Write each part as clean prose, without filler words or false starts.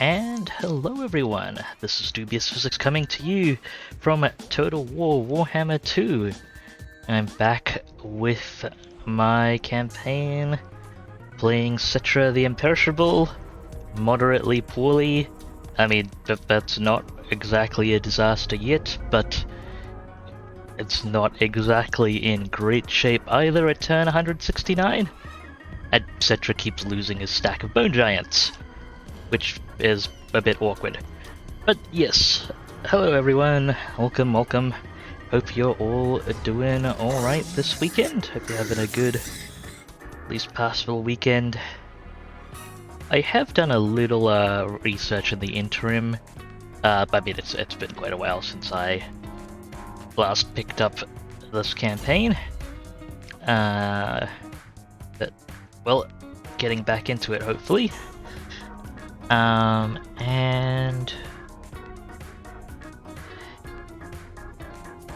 And hello everyone, this is Dubious Physics coming to you from Total War Warhammer 2. I'm back with my campaign, playing Citra the Imperishable, moderately poorly. I mean, that's not exactly a disaster yet, but it's not exactly in great shape either at turn 169. And Citra keeps losing his stack of Bone Giants, which is a bit awkward. But yes, hello everyone, welcome. Hope you're all doing alright this weekend. Hope you're having a good, at least passable weekend. I have done a little research in the interim. I mean, it's been quite a while since I last picked up this campaign. But, well, getting back into it hopefully. And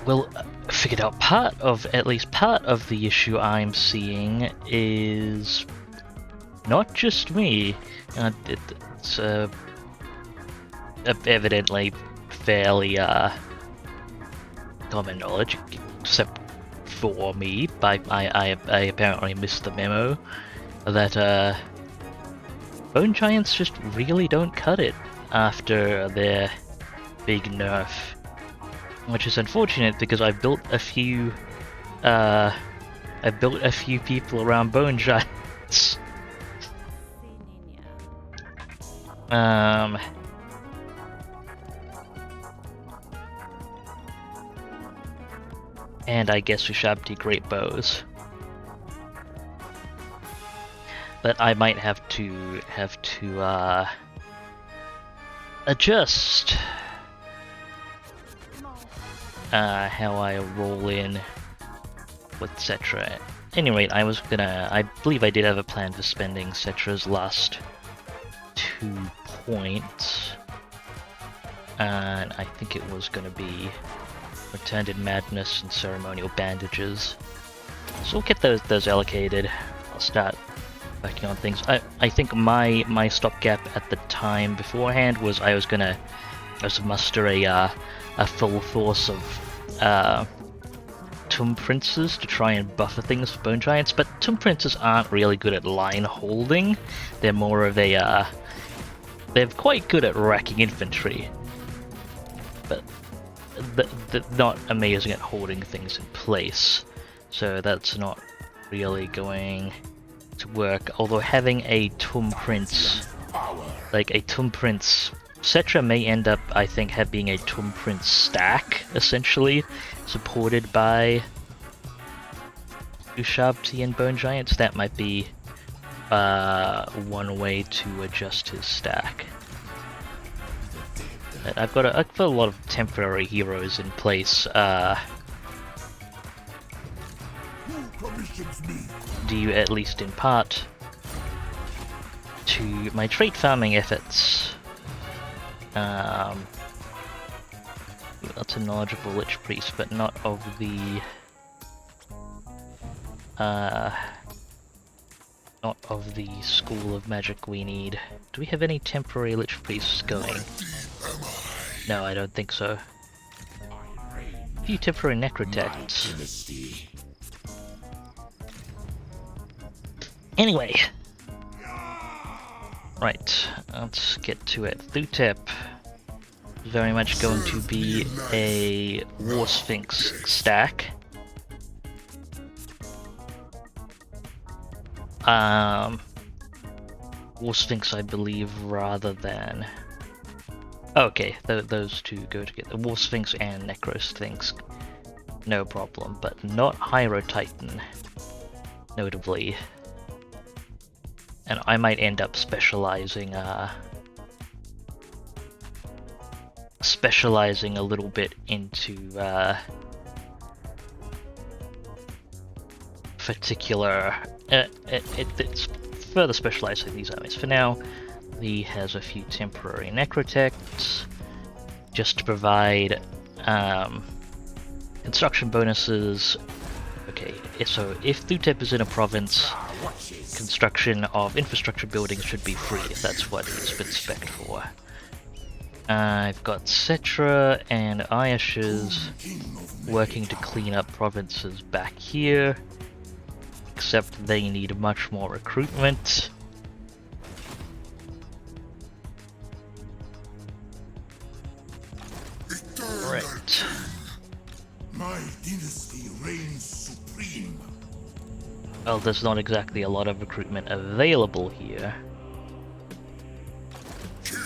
well, figured out at least part of the issue I'm seeing is not just me. It's evidently fairly common knowledge, except for me. I apparently missed the memo that Bone Giants just really don't cut it after their big nerf, which is unfortunate because I've built a few people around Bone Giants. And I guess Ushabti great bows. But I might have to adjust how I roll in with Citra. At any rate, I believe I did have a plan for spending Citra's last 2 points, and I think it was gonna be Returned in Madness and Ceremonial Bandages. So we'll get those allocated. I'll start working on things. I think my stopgap at the time beforehand was I was to muster a full force of Tomb Princes to try and buffer things for Bone Giants, but Tomb Princes aren't really good at line holding. They're more of a they're quite good at racking infantry, but they're not amazing at holding things in place. So that's not really going to work, although having a Tomb Prince, Citra may end up, I think, being a Tomb Prince stack, essentially, supported by Ushabti and Bone Giants. That might be one way to adjust his stack. But I've got a lot of temporary heroes in place, due at least in part to my trait farming efforts. That's a knowledgeable Lich Priest, but not of the school of magic we need. Do we have any temporary Lich Priests going? No, I don't think so. A few temporary Necrotechs. Anyway, right, let's get to it. Thutep is very much going to be a War Sphinx stack. War Sphinx, I believe, rather than... Okay, those two go together. War Sphinx and Necro Sphinx, no problem, but not Hyro Titan, notably. And I might end up specializing a little bit into particular. It's further specializing these armies. For now, he has a few temporary Necrotechs just to provide construction bonuses. Okay, so if Thutep is in a province, construction of infrastructure buildings should be free, if that's what he's been spec'd for. I've got Cetra and Ayash's working to clean up provinces back here, except they need much more recruitment. Right. My dynasty reigns supreme. Well, there's not exactly a lot of recruitment available here. King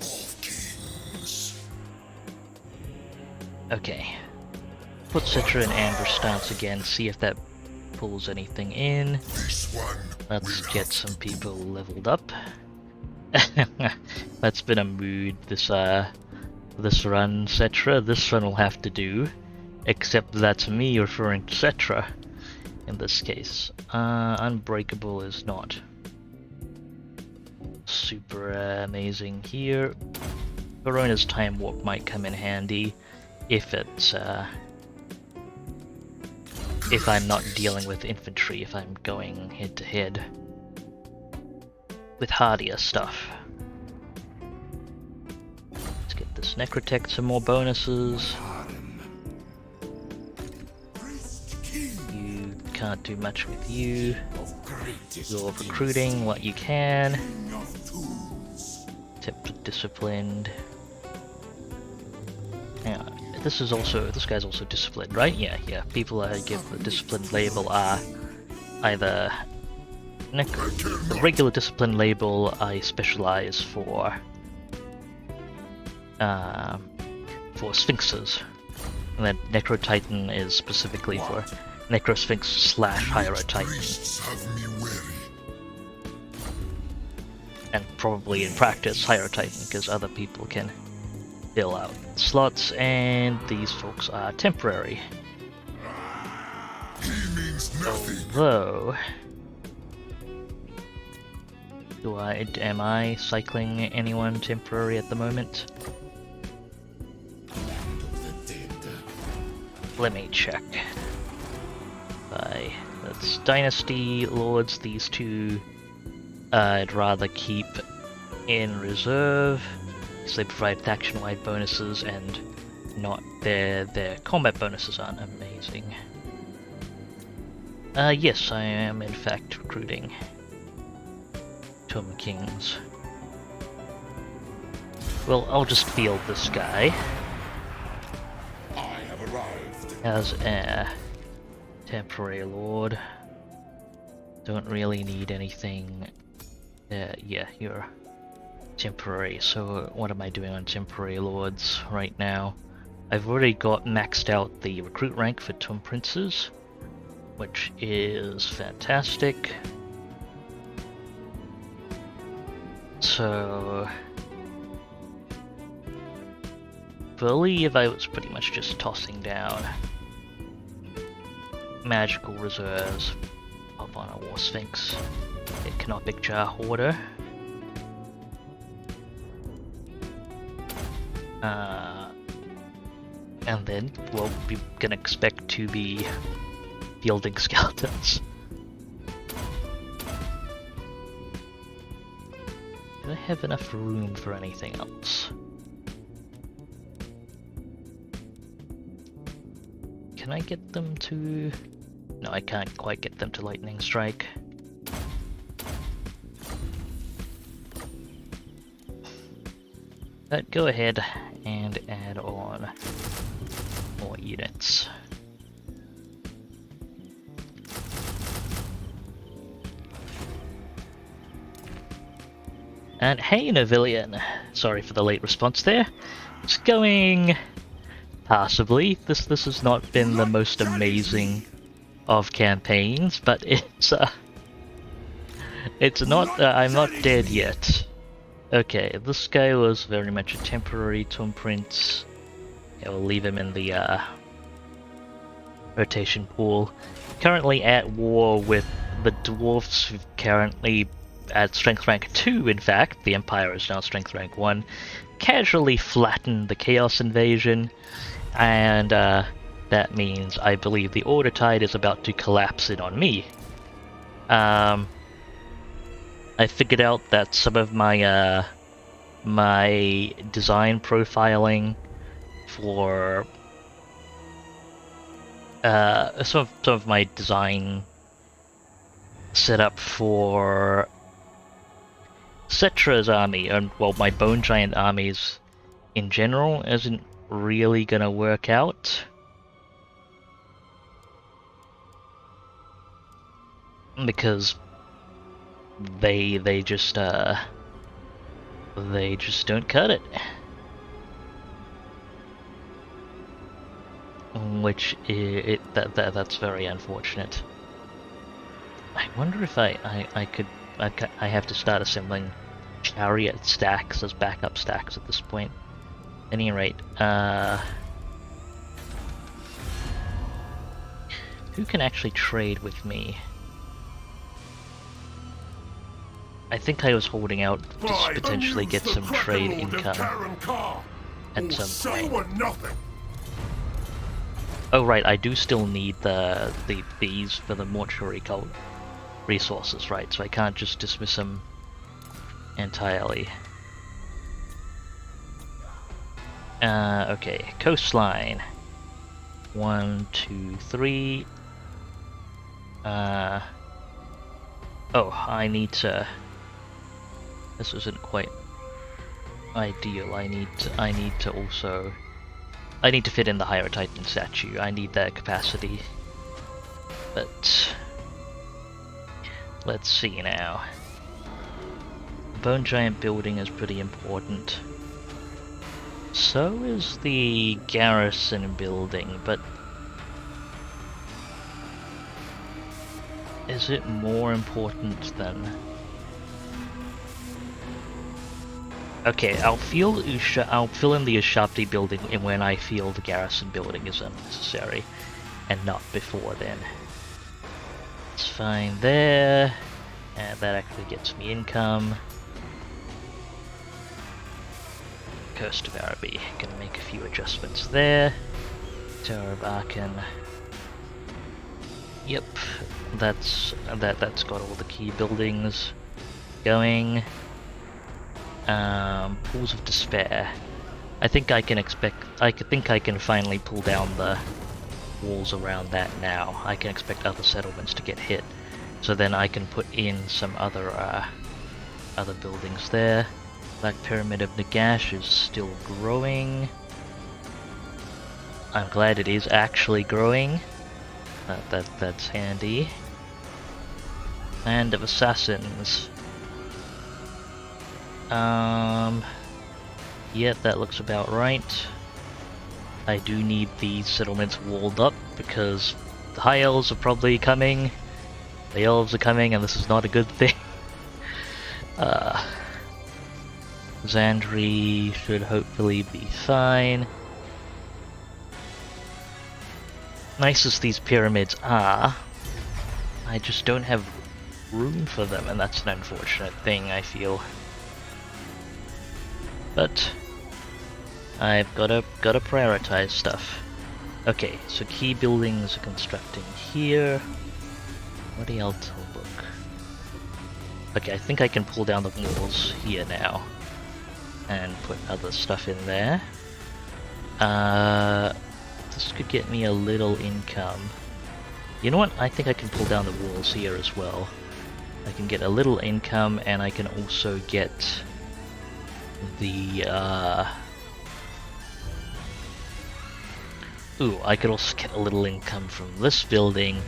of kings. Okay. Put Citra in ambush stance again, see if that pulls anything in. This one Let's will get have some to people leveled up. That's been a mood this run, Citra. This one will have to do. Except that's me referring to Citra in this case. Unbreakable is not super amazing here. Corona's Time Warp might come in handy if it's if I'm not dealing with infantry, if I'm going head to head with hardier stuff. Let's get this Necrotech some more bonuses. You can't do much with you. You're recruiting what you can. Except disciplined. Yeah, this guy's also disciplined, right? Yeah. People I give the disciplined label are either the regular discipline label I specialize for Sphinxes, and then Necro-Titan is specifically for Necro-Sphinx / Hierotitan. And probably in practice Hierotitan, because other people can fill out slots, and these folks are temporary. Although, am I cycling anyone temporary at the moment? Let me check. That's Dynasty Lords, these two I'd rather keep in reserve, because they provide faction-wide bonuses, and not their combat bonuses aren't amazing. Yes, I am in fact recruiting Tomb Kings. Well, I'll just field this guy I have arrived. as a temporary lord. Don't really need anything. Yeah, you're temporary, so what am I doing on temporary lords right now? I've already got maxed out the recruit rank for Tomb Princes, which is fantastic. So, believe I was pretty much just tossing down magical reserves up on a War Sphinx, a Canopic Jar Hoarder, and then, well, we're gonna expect to be fielding skeletons. Do I have enough room for anything else? Can I get them to... No, I can't quite get them to Lightning Strike. But go ahead and add on more units. And hey, Novillian! Sorry for the late response there. It's going passably. This has not been the most amazing of campaigns, but it's not. I'm not dead yet. Okay, this guy was very much a temporary Tomb Prince. Yeah, we'll leave him in the rotation pool. Currently at war with the dwarfs, who currently at strength rank 2, in fact. The Empire is now strength rank 1. Casually flattened the Chaos Invasion, and that means I believe the Order Tide is about to collapse in on me. I figured out that some of my my design profiling for some of my design setup for Cetra's army, and well, my Bone Giant armies in general, isn't really gonna work out. Because they just don't cut it. Which that's very unfortunate. I wonder if I have to start assembling chariot stacks as backup stacks at this point. At any rate, who can actually trade with me? I think I was holding out to potentially get some trade income at some point. Oh right, I do still need these for the mortuary cult resources, right? So I can't just dismiss them entirely. Okay, coastline. 1, 2, 3. Oh, I need to. This isn't quite ideal. I need to also. I need to fit in the Higher Titan statue. I need that capacity. But let's see now. Bone Giant building is pretty important. So is the garrison building, but is it more important than... Okay, I'll fill in the Ushabti building when I feel the garrison building is unnecessary, and not before then. It's fine there, and that actually gets me income. Coast of Araby, gonna make a few adjustments there. Tower of Aachen. Yep, that's got all the key buildings going. Pools of Despair. I think I can finally pull down the walls around that now. I can expect other settlements to get hit, so then I can put in some other buildings there. Black Pyramid of Nagash is still growing. I'm glad it is actually growing. That's handy. Land of Assassins. Yeah, that looks about right. I do need these settlements walled up because the High Elves are probably coming. The Elves are coming, and this is not a good thing. Xandri should hopefully be fine. Nice as these pyramids are, I just don't have room for them, and that's an unfortunate thing, I feel. But I've gotta prioritize stuff. Okay, so key buildings are constructing here. What else to look? Okay, I think I can pull down the walls here now and put other stuff in there. This could get me a little income. You know what? I think I can pull down the walls here as well. I can get a little income, and I can also get the ooh, I could also get a little income from this building.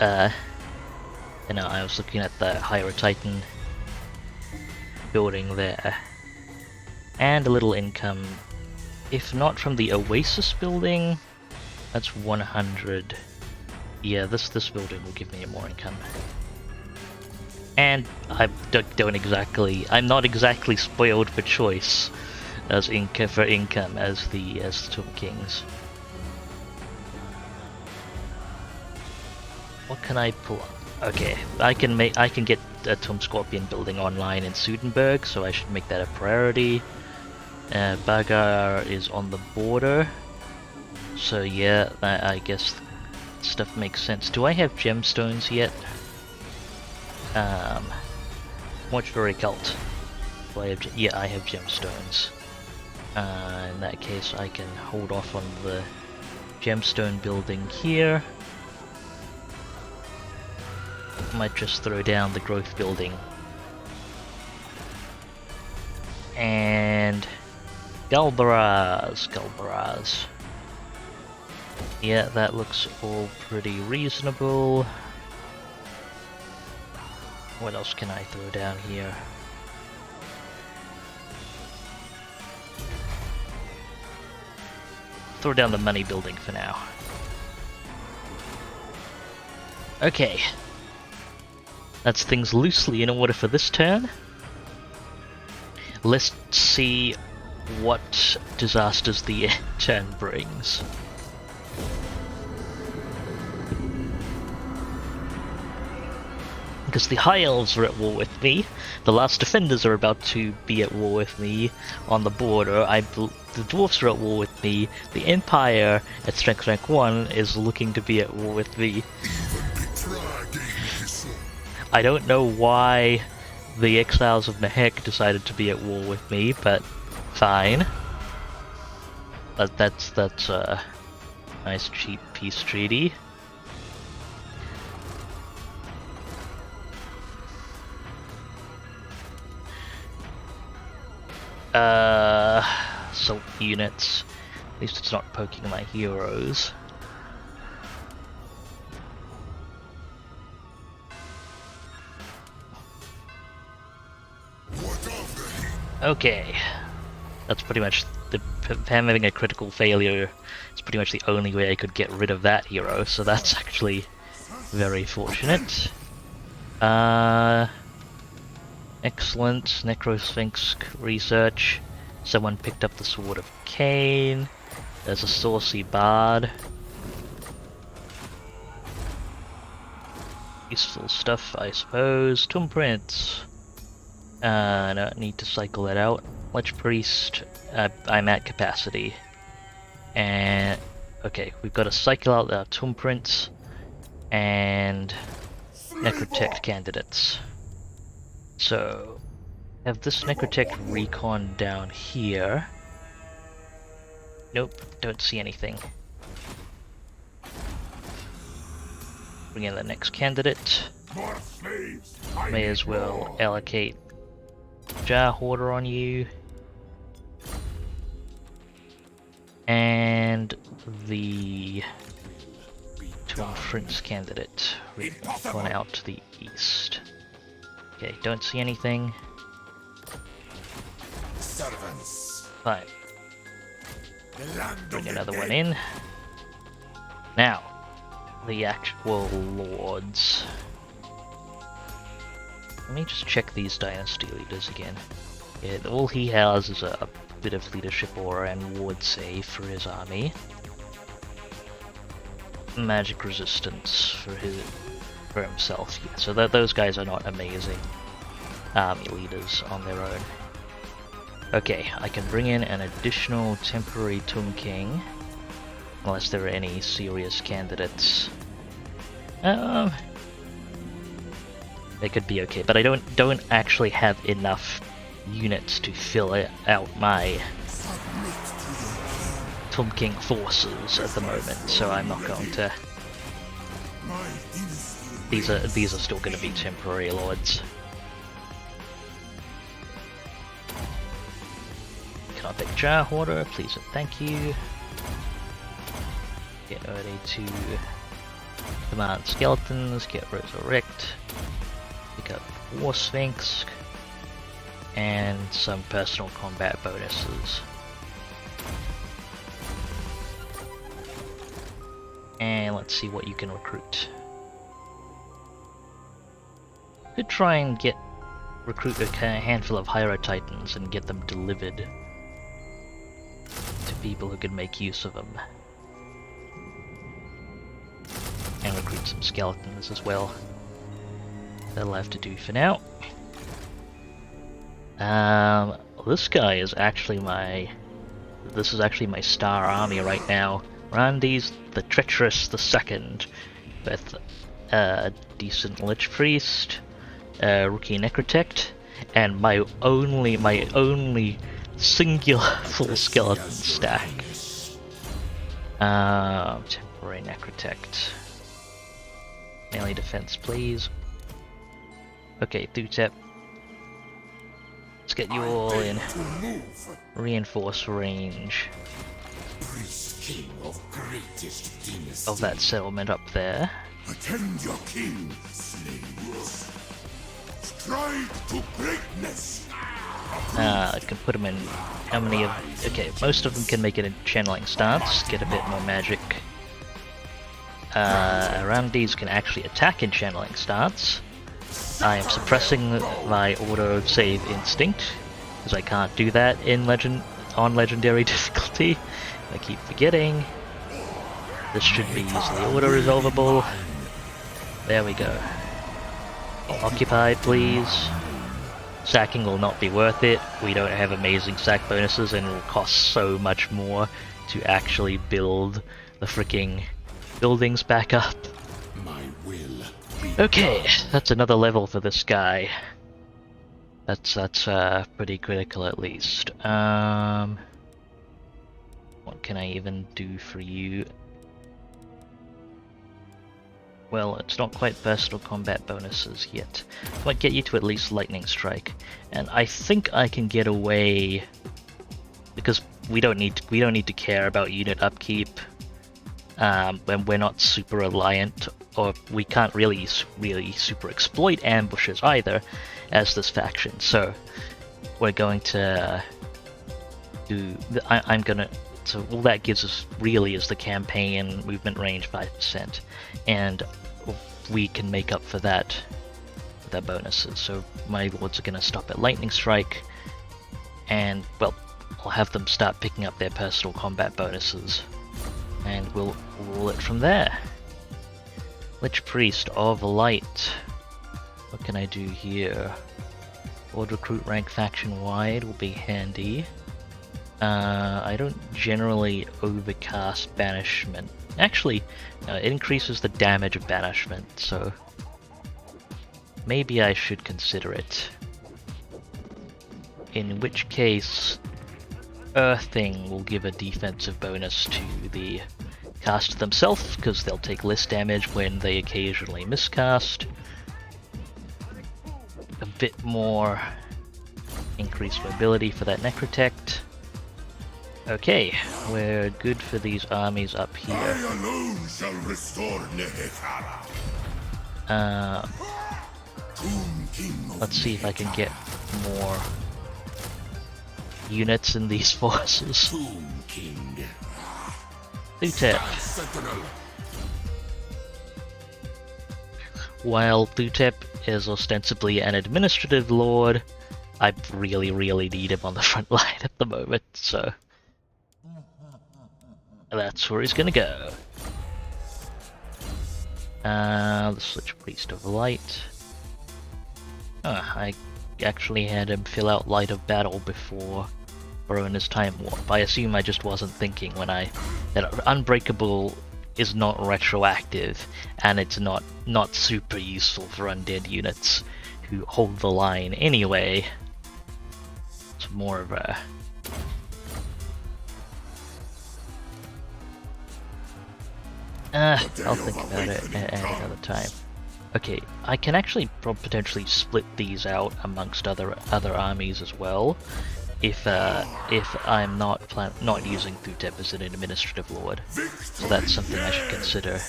You know, I was looking at the Higher Titan building there. And a little income, if not from the Oasis building, that's 100. Yeah, this building will give me more income. And I'm not exactly spoiled for choice as income as the Tomb Kings. What can I pull up? Okay, I can get a Tomb Scorpion building online in Sudenburg, so I should make that a priority. Bagar is on the border, so yeah, I guess stuff makes sense. Do I have gemstones yet? Um, Mortuary cult. Do I have, yeah, I have gemstones. In that case, I can hold off on the gemstone building here. Might just throw down the growth building. And Galbaraz. Yeah, that looks all pretty reasonable. What else can I throw down here? Throw down the money building for now. Okay. That's things loosely in order for this turn. Let's see what disasters the turn brings. Because the High Elves are at war with me, the Last Defenders are about to be at war with me on the border, the Dwarfs are at war with me, the Empire at Strength Rank 1 is looking to be at war with me. I don't know why the Exiles of Nehek decided to be at war with me, but fine. That's a nice cheap peace treaty. Assault units. At least it's not poking my heroes. Okay. That's pretty much him having a critical failure. It's pretty much the only way I could get rid of that hero, so that's actually very fortunate. Excellent. Necrosphinx research. Someone picked up the Sword of Cain. There's a saucy bard. Useful stuff, I suppose. Tomb prints. I don't need to cycle that out. Lich Priest. I'm at capacity. And okay, we've got to cycle out our tomb prints and necrotect candidates. So, have this necrotect recon down here. Nope, don't see anything. Bring in the next candidate. May as well allocate Jar Hoarder on you. And the Tomb Prince candidate. Recon out to the east. Okay, don't see anything. Servants. Fine. Bring another one in. Now, the actual lords. Let me just check these dynasty leaders again. Yeah, all he has is a bit of leadership aura and ward save for his army. Magic resistance for himself. Yeah, so those guys are not amazing army leaders on their own. Okay, I can bring in an additional temporary Tomb King, unless there are any serious candidates. They could be okay, but I don't actually have enough units to fill out my Tomb King forces at the moment, so I'm not going to. These are still going to be temporary lords. Can I pick Jar Hoarder, please and thank you. Get ready to command skeletons, get resurrect, pick up War Sphinx, and some personal combat bonuses. And let's see what you can recruit. Could try and recruit a handful of Hyro Titans and get them delivered to people who could make use of them. And recruit some skeletons as well. That'll have to do for now. This guy is actually this is actually my star army right now. Randy's the Treacherous the Second, with a decent Lich Priest, rookie necrotect, and my only singular full skeleton stack. Temporary necrotect. Melee defense, please. Okay, Thutep. Let's get you all in. Reinforce range of that settlement up there. Attend your king, slaves. Strive to greatness. I can put them in. How many of? Okay, most of them can make it in channeling stance. Get a bit more magic. Randy's can actually attack in channeling stance. I am suppressing my auto save instinct because I can't do that in on legendary difficulty. I keep forgetting. This should be easily auto resolvable. There we go. Occupied, please. Sacking will not be worth it. We don't have amazing sack bonuses, and it will cost so much more to actually build the freaking buildings back up. My will. Okay, that's another level for this guy. That's pretty critical at least. What can I even do for you? Well, it's not quite personal combat bonuses yet. Might get you to at least lightning strike, and I think I can get away because we don't need to care about unit upkeep when we're not super reliant, or we can't really super exploit ambushes either as this faction. So we're going to do. I'm gonna. So all that gives us really is the campaign movement range 5%, and we can make up for that with our bonuses. So my lords are going to stop at lightning strike, and well, I'll have them start picking up their personal combat bonuses, and we'll rule it from there. Lich Priest of Light. What can I do here? Lord Recruit rank faction wide will be handy. I don't generally overcast banishment. Actually, it increases the damage of banishment, so maybe I should consider it. In which case, Earthing will give a defensive bonus to the caster themselves, because they'll take less damage when they occasionally miscast. A bit more increased mobility for that necrotect. Okay, we're good for these armies up here. I alone shall restore Nehekara. Let's see if I can get more units in these forces. Thutep. While Thutep is ostensibly an administrative lord, I really need him on the front line at the moment, so that's where he's gonna go. The Lich Priest of Light. I actually had him fill out Light of Battle before Barona's Time Warp. I assume I just wasn't thinking when that Unbreakable is not retroactive, and it's not super useful for undead units who hold the line anyway. It's more of a I'll think about it at another time. Okay, I can actually potentially split these out amongst other armies as well, if I'm not using Thutep as an administrative lord. So that's something I should consider.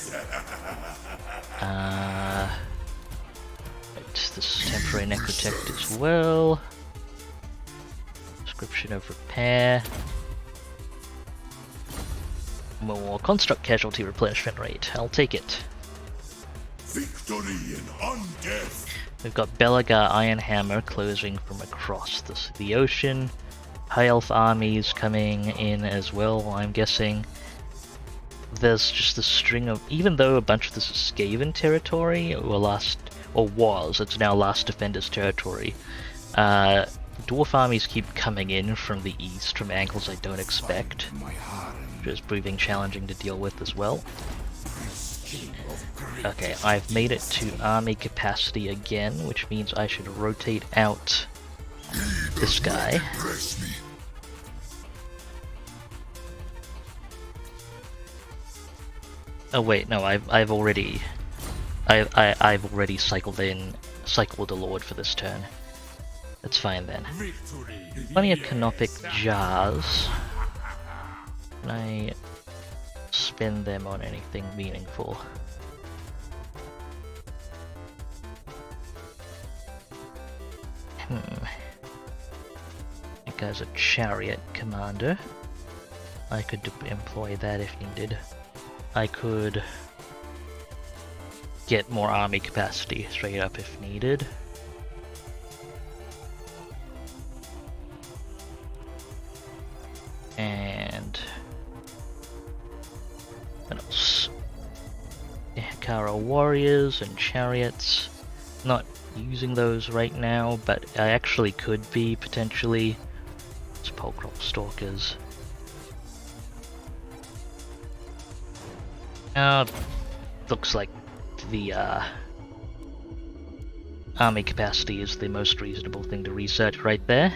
Right, this temporary necrotect as well. Description of repair. More construct casualty replenishment rate. I'll take it. Victory in undeath. We've got Belagar Ironhammer closing from across the ocean. High Elf armies coming in as well, I'm guessing. There's just a string of, even though a bunch of this is Skaven territory, it's now Last Defender's territory. Dwarf armies keep coming in from the east from angles I don't expect, which is proving challenging to deal with as well. Okay, I've made it to army capacity again, which means I should rotate out this guy. Oh wait, no, I've already cycled a lord for this turn. That's fine then. Plenty of canopic jars. Can I spend them on anything meaningful? That guy's a chariot commander. I could employ that if needed. I could get more army capacity straight up if needed. And what else? Kara warriors and chariots. Not using those right now, but I actually could be potentially. Sepulchral stalkers. Looks like the army capacity is the most reasonable thing to research right there.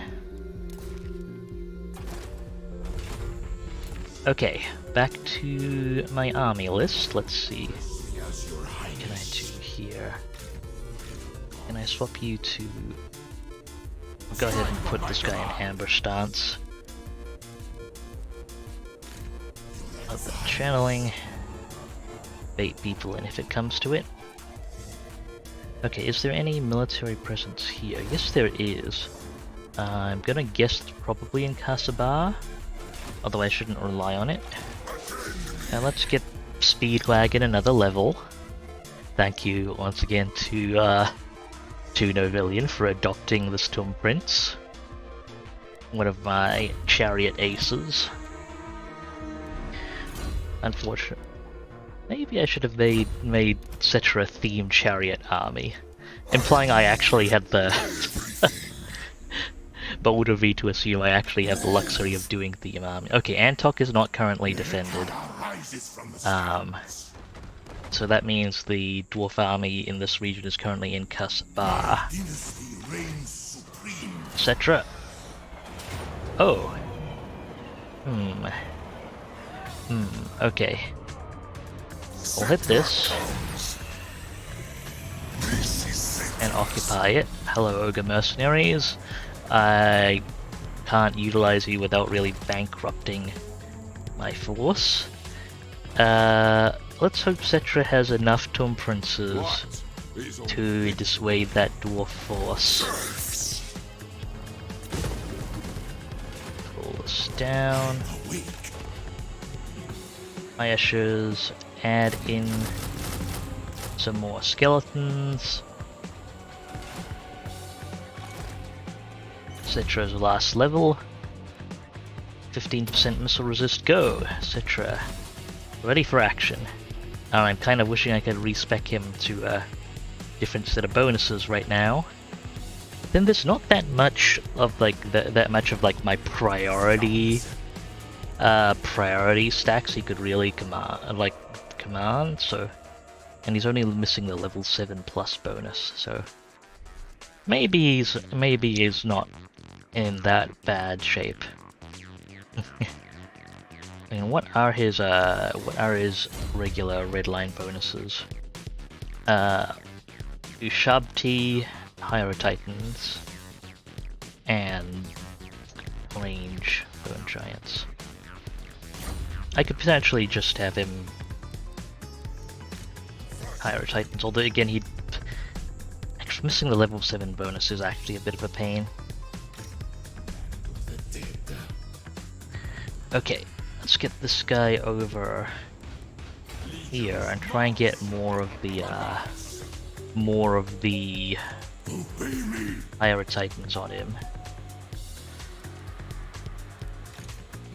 Okay, back to my army list. Let's see. What can I do here? Can I swap you to... I'll go ahead and put this guy in ambush stance. Open channeling. Bait people in if it comes to it. Okay, is there any military presence here? Yes, there is. I'm gonna guess it's probably in Kasabar, although I shouldn't rely on it. Now let's get Speedwagon another level. Thank you once again to Novillian for adopting the Storm Prince, one of my chariot aces. Unfortunate. Maybe I should have made Cetra themed chariot army, implying I actually had the bold of me to assume I actually have the luxury of doing theme army. Okay, Antok is not currently defended. So that means the dwarf army in this region is currently in Kasabar. Cetra. Oh. Okay. We'll hit this and occupy it. Hello, Ogre Mercenaries. I can't utilize you without really bankrupting my force. Let's hope Cetra has enough Tomb Princes to dissuade that dwarf force. Pull this down. My ushers. Add in some more skeletons. Cetra's last level. 15% missile resist, go! Cetra, ready for action. I'm kind of wishing I could respec him to a different set of bonuses right now. Then there's not that much of like my priority stacks he could really command, so, and he's only missing the level 7+ bonus, so maybe he's not in that bad shape. And what are his regular redline bonuses? Ushabti, Hydro Titans, and range bone giants. I could potentially just have him Hydro Titans, although again actually missing the level 7 bonus is actually a bit of a pain. Okay, let's get this guy over here and try and get more of the Hydro Titans on him.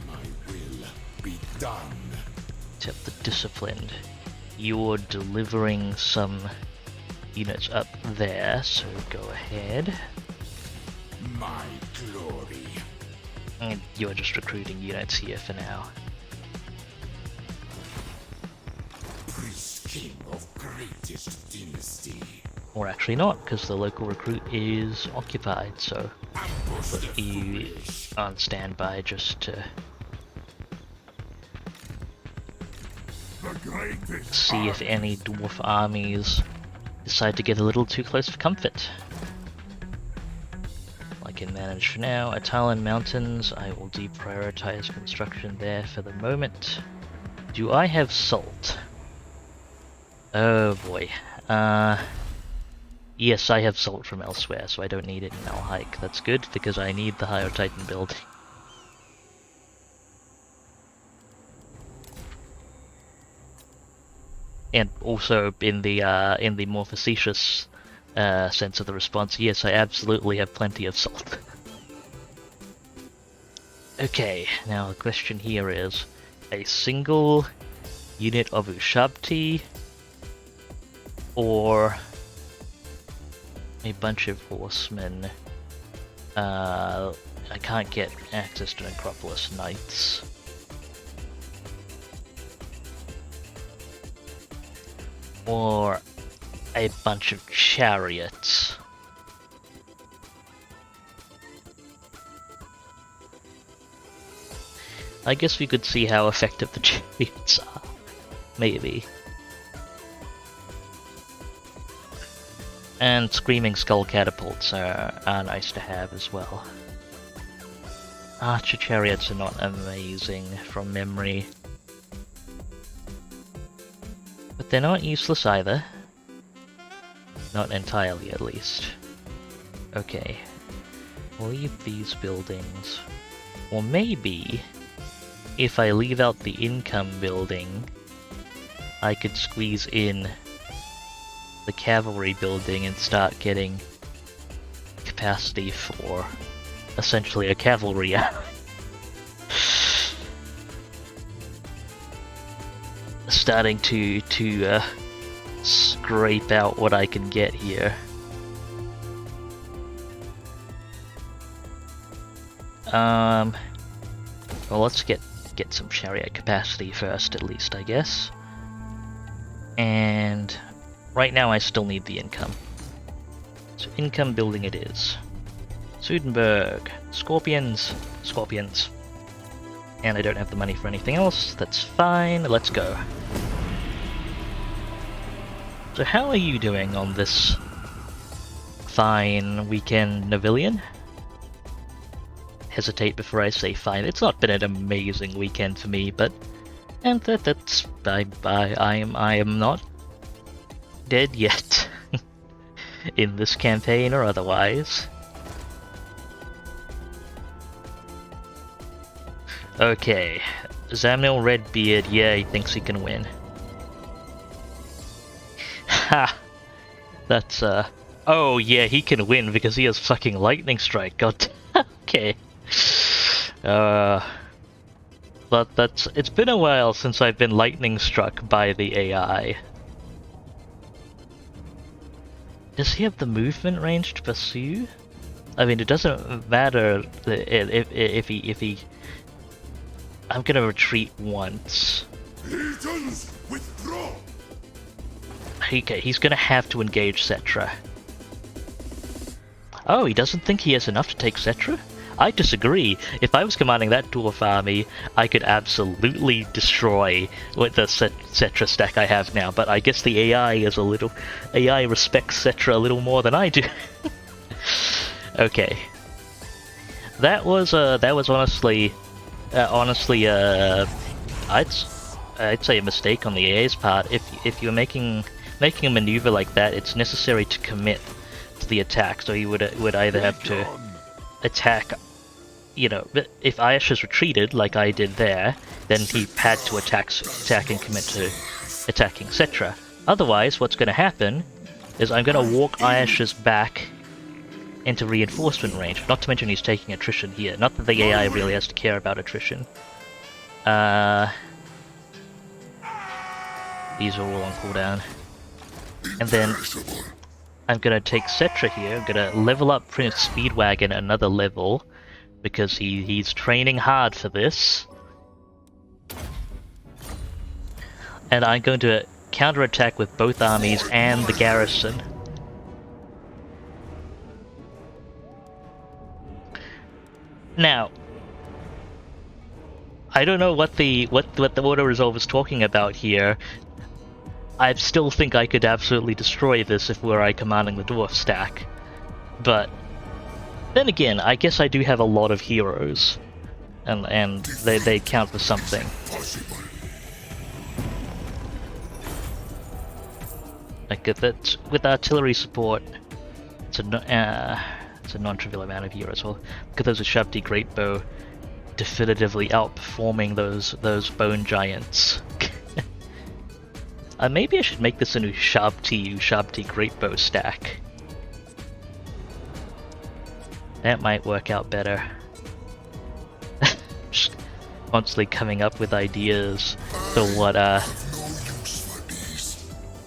My will be done. Except the disciplined. You're delivering some units up there, so go ahead. My glory. And you're just recruiting units here for now. Priest King. dynasty. Or actually not, because the local recruit is occupied, so Ambush put the you foolish. on standby just to The greatest see if army. any dwarf armies decide to get a little too close for comfort. I can manage for now. Atalan Mountains, I will deprioritize construction there for the moment. Do I have salt? Oh boy. Yes, I have salt from elsewhere, so I don't need it in Alhike. That's good, because I need the higher Titan build. And also, in the more facetious sense of the response, yes, I absolutely have plenty of salt. Okay, now the question here is, a single unit of Ushabti, or a bunch of horsemen? I can't get access to Necropolis Knights. Or a bunch of chariots. I guess we could see how effective the chariots are. Maybe. And Screaming Skull catapults are nice to have as well. Archer chariots are not amazing from memory. But they're not useless either. Not entirely, at least. Okay. We'll leave these buildings. Or maybe, if I leave out the income building, I could squeeze in the cavalry building and start getting capacity for essentially a cavalry army. Starting to scrape out what I can get here. Well, let's get some chariot capacity first, at least, I guess. And right now I still need the income. So income building it is. Sudenburg. Scorpions. Scorpions. And I don't have the money for anything else. That's fine. Let's go. So how are you doing on this fine weekend, Navillion? Hesitate before I say fine. It's not been an amazing weekend for me, but and that's I am not dead yet in this campaign or otherwise. Okay, Zamnil Redbeard, yeah, he thinks he can win. Ha! That's oh yeah, he can win because he has fucking lightning strike. God. Okay. But it's been a while since I've been lightning struck by the AI. Does he have the movement range to pursue? I mean, it doesn't matter if he. I'm gonna retreat once. Legions, withdraw! Okay, he's gonna have to engage Cetra. Oh, he doesn't think he has enough to take Cetra? I disagree. If I was commanding that dwarf army, I could absolutely destroy with the Cetra stack I have now, but I guess the AI is a little... AI respects Cetra a little more than I do. Okay. That was honestly... I'd say a mistake on the AI's part. If you're making a maneuver like that, it's necessary to commit to the attack. So you would either have to attack, you know, if Ayash has retreated like I did there, then he had to attack and commit to attacking Cetra. Otherwise, what's going to happen is I'm going to walk Ayash's back into reinforcement range. Not to mention he's taking attrition here. Not that the AI really has to care about attrition. These are all on cooldown. And then I'm gonna take Cetra here, I'm gonna level up Prince Speedwagon another level, because he's training hard for this. And I'm going to counterattack with both armies and the garrison. Now, I don't know what the auto resolve is talking about here. I still think I could absolutely destroy this if were I commanding the dwarf stack. But then again, I guess I do have a lot of heroes, and they count for something. Like that with artillery support, it's a non-trivial amount of heroes. Well, look at those Shabti Greatbow definitively outperforming those bone giants. Maybe I should make this a new Shabti Greatbow stack. That might work out better. Just constantly coming up with ideas for what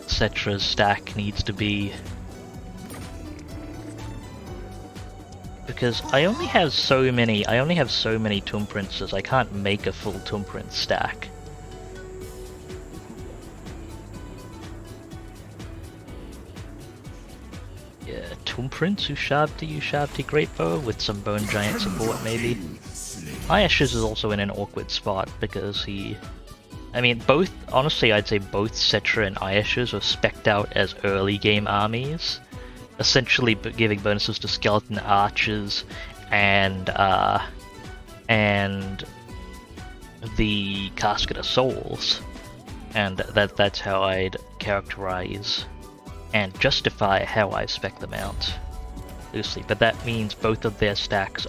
Cetra's stack needs to be. Because I only have so many Tomb Princes, I can't make a full Tomb Prince stack. Yeah, Tomb Prince, Ushabti Greatbow with some Bone Giant support maybe. Ayash's is also in an awkward spot because I mean both, honestly I'd say both Cetra and Ayash's are spec'd out as early game armies, essentially giving bonuses to skeleton archers and the Casket of Souls, and that's how I'd characterize and justify how I spec them out loosely. But that means both of their stacks,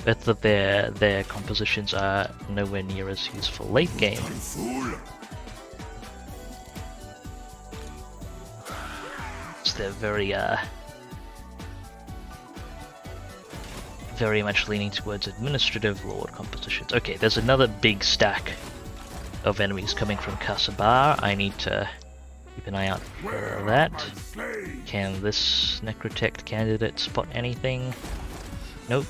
both of their compositions are nowhere near as useful late game. They're very much leaning towards administrative lord compositions. Okay, there's another big stack of enemies coming from Kasabar. I need to keep an eye out for that. Can this Necrotect candidate spot anything? Nope.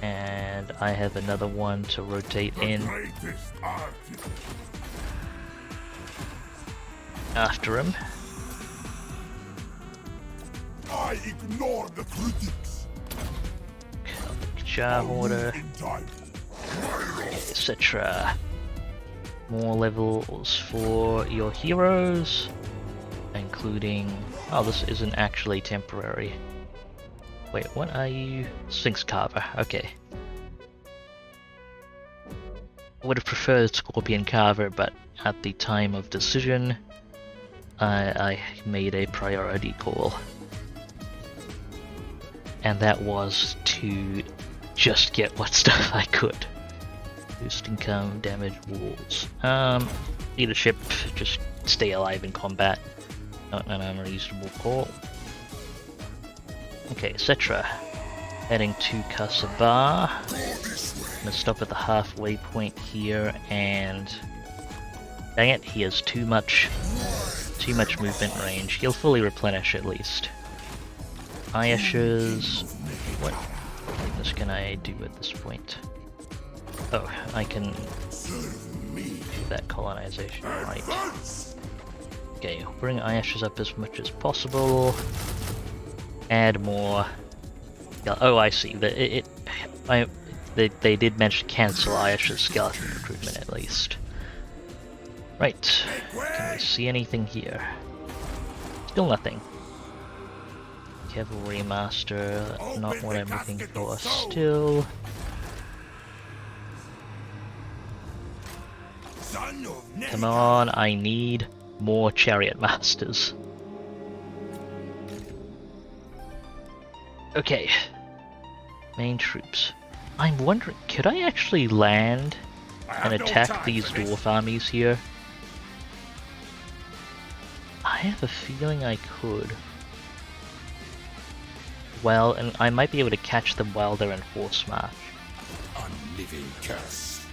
And I have another one to rotate in after him. I ignore the critics. Jar Hoarder, etc. More levels for your heroes, including... Oh, this isn't actually temporary. Wait, what are you? Sphinx Carver, okay. I would have preferred Scorpion Carver, but at the time of decision, I made a priority call. And that was to just get what stuff I could. Boost income, damage walls. Leadership, just stay alive in combat. Not an unreasonable call. Okay, Cetra. Heading to Kasabar. I'm gonna stop at the halfway point here and... Dang it, he has too much movement range. He'll fully replenish at least. Ayash's... What business can I do at this point? Oh, I can do that colonization, right. Okay, bring Ayash's up as much as possible. Add more... Oh, I see. They did mention cancel Ayash's skeleton recruitment at least. Right. Can we see anything here? Still nothing. Cavalry Master, not what I'm looking for still. Come on, I need more Chariot Masters. Okay. Main troops. I'm wondering, could I actually land and attack these dwarf armies here? I have a feeling I could. Well, and I might be able to catch them while they're in force march. Unliving curse.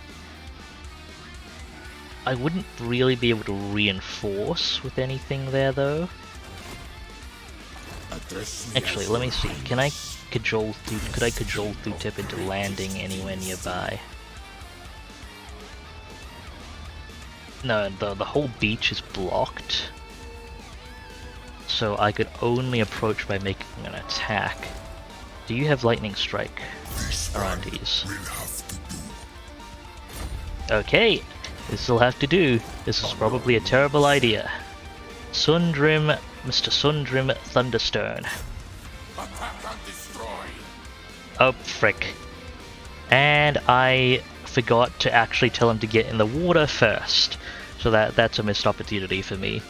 I wouldn't really be able to reinforce with anything there though. Actually, let me see. Can I cajole through? Could I cajole through tip into landing anywhere nearby? No, the whole beach is blocked. So I could only approach by making an attack. Do you have lightning strike around these? Okay, this will have to do. This is probably a terrible idea. Sundrim, Mr. Sundrim Thunderstone. Attack and destroy. Oh, frick. And I forgot to actually tell him to get in the water first. So that's a missed opportunity for me.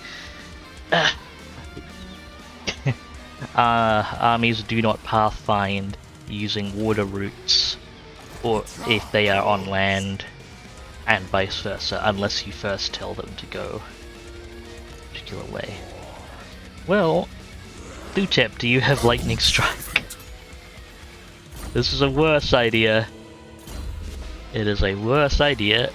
Armies do not pathfind using water routes, or if they are on land, and vice versa, unless you first tell them to go a particular way. Well, Thutep, do you have lightning strike? This is a worse idea. It is a worse idea.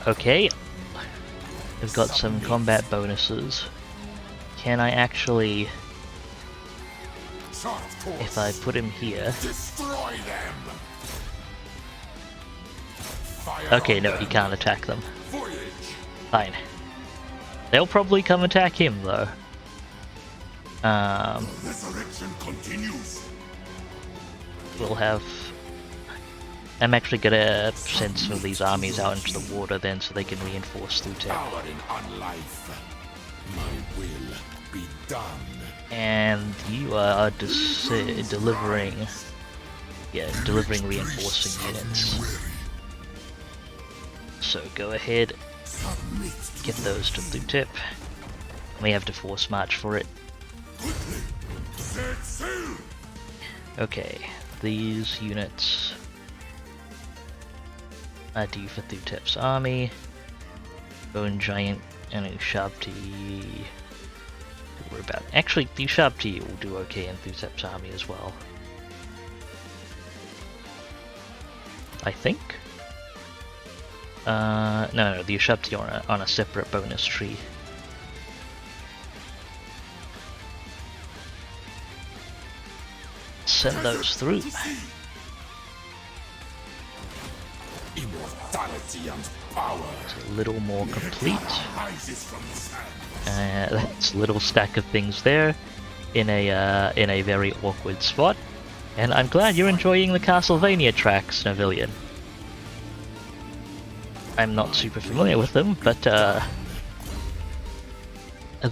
Okay. We've got some combat bonuses. Can I actually, if I put him here... Destroy them. Okay, no, he can't attack them. Voyage. Fine. They'll probably come attack him, though. Resurrection continues. We'll have... I'm actually gonna send some of these armies out into the water then, so they can reinforce Thutep. Powering on life. My will be done. And you are delivering... Yeah, delivering reinforcing units. So go ahead, get those to Thutep. We have to force march for it. Okay, these units are due for Thutep's army. Bone Giant and Ushabti. Worry about. Actually, the Ushabti will do okay in Thutep's army as well. I think. No, the Ushabti are on a separate bonus tree. Send those through. Immortality and power. It's a little more complete. That's a little stack of things there in a very awkward spot. And I'm glad you're enjoying the Castlevania tracks, Navilian. I'm not super familiar with them, but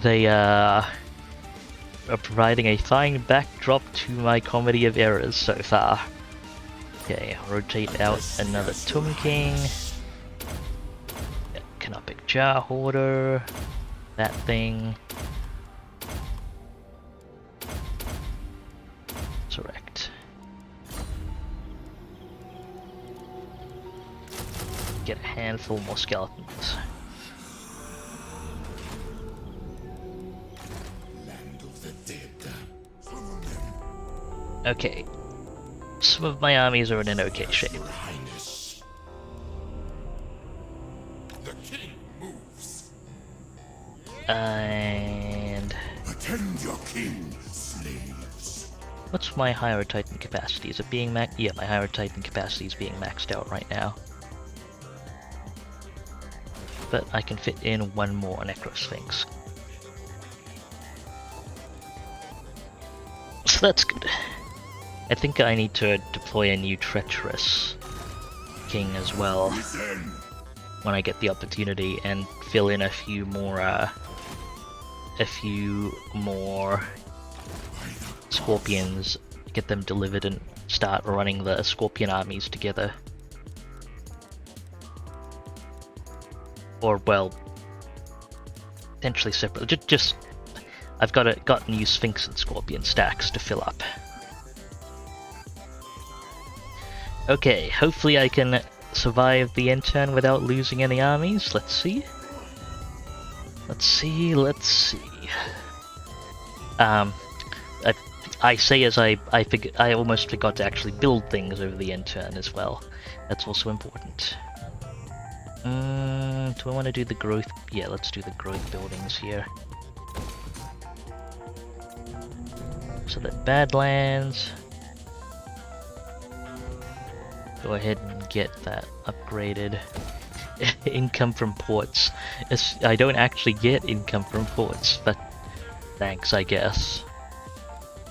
they are providing a fine backdrop to my comedy of errors so far. Okay, rotate out another Tomb King. Canopic Jar Hoarder. That thing. Resurrect. Get a handful more skeletons. Land of the dead. Okay. Some of my armies are in an okay shape. Your Highness. The king moves. And Attend your king, slaves. what's my Hydra Titan capacity? Is it being maxed? Yeah, my Hydra Titan capacity is being maxed out right now. But I can fit in one more Necrosphinx. So that's good. I think I need to deploy a new Treacherous King as well when I get the opportunity, and fill in a few more Scorpions, get them delivered and start running the Scorpion armies together. Or, well, potentially separate. Just I've got new Sphinx and Scorpion stacks to fill up. Okay, hopefully I can survive the end turn without losing any armies. Let's see. Let's see. I say as I almost forgot to actually build things over the end turn as well. That's also important. Do I want to do the growth? Yeah, let's do the growth buildings here. So that Badlands. Go ahead and get that upgraded. Income from ports. I don't actually get income from ports, but thanks, I guess.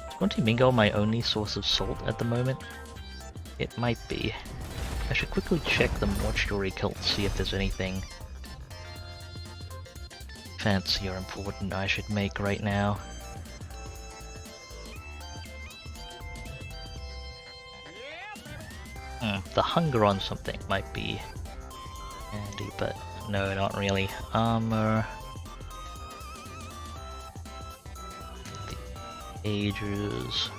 Is Montemingo my only source of salt at the moment? It might be. I should quickly check the mortuary cult to see if there's anything fancy or important I should make right now. The hunger on something might be handy, but no, not really. Armor. The ages.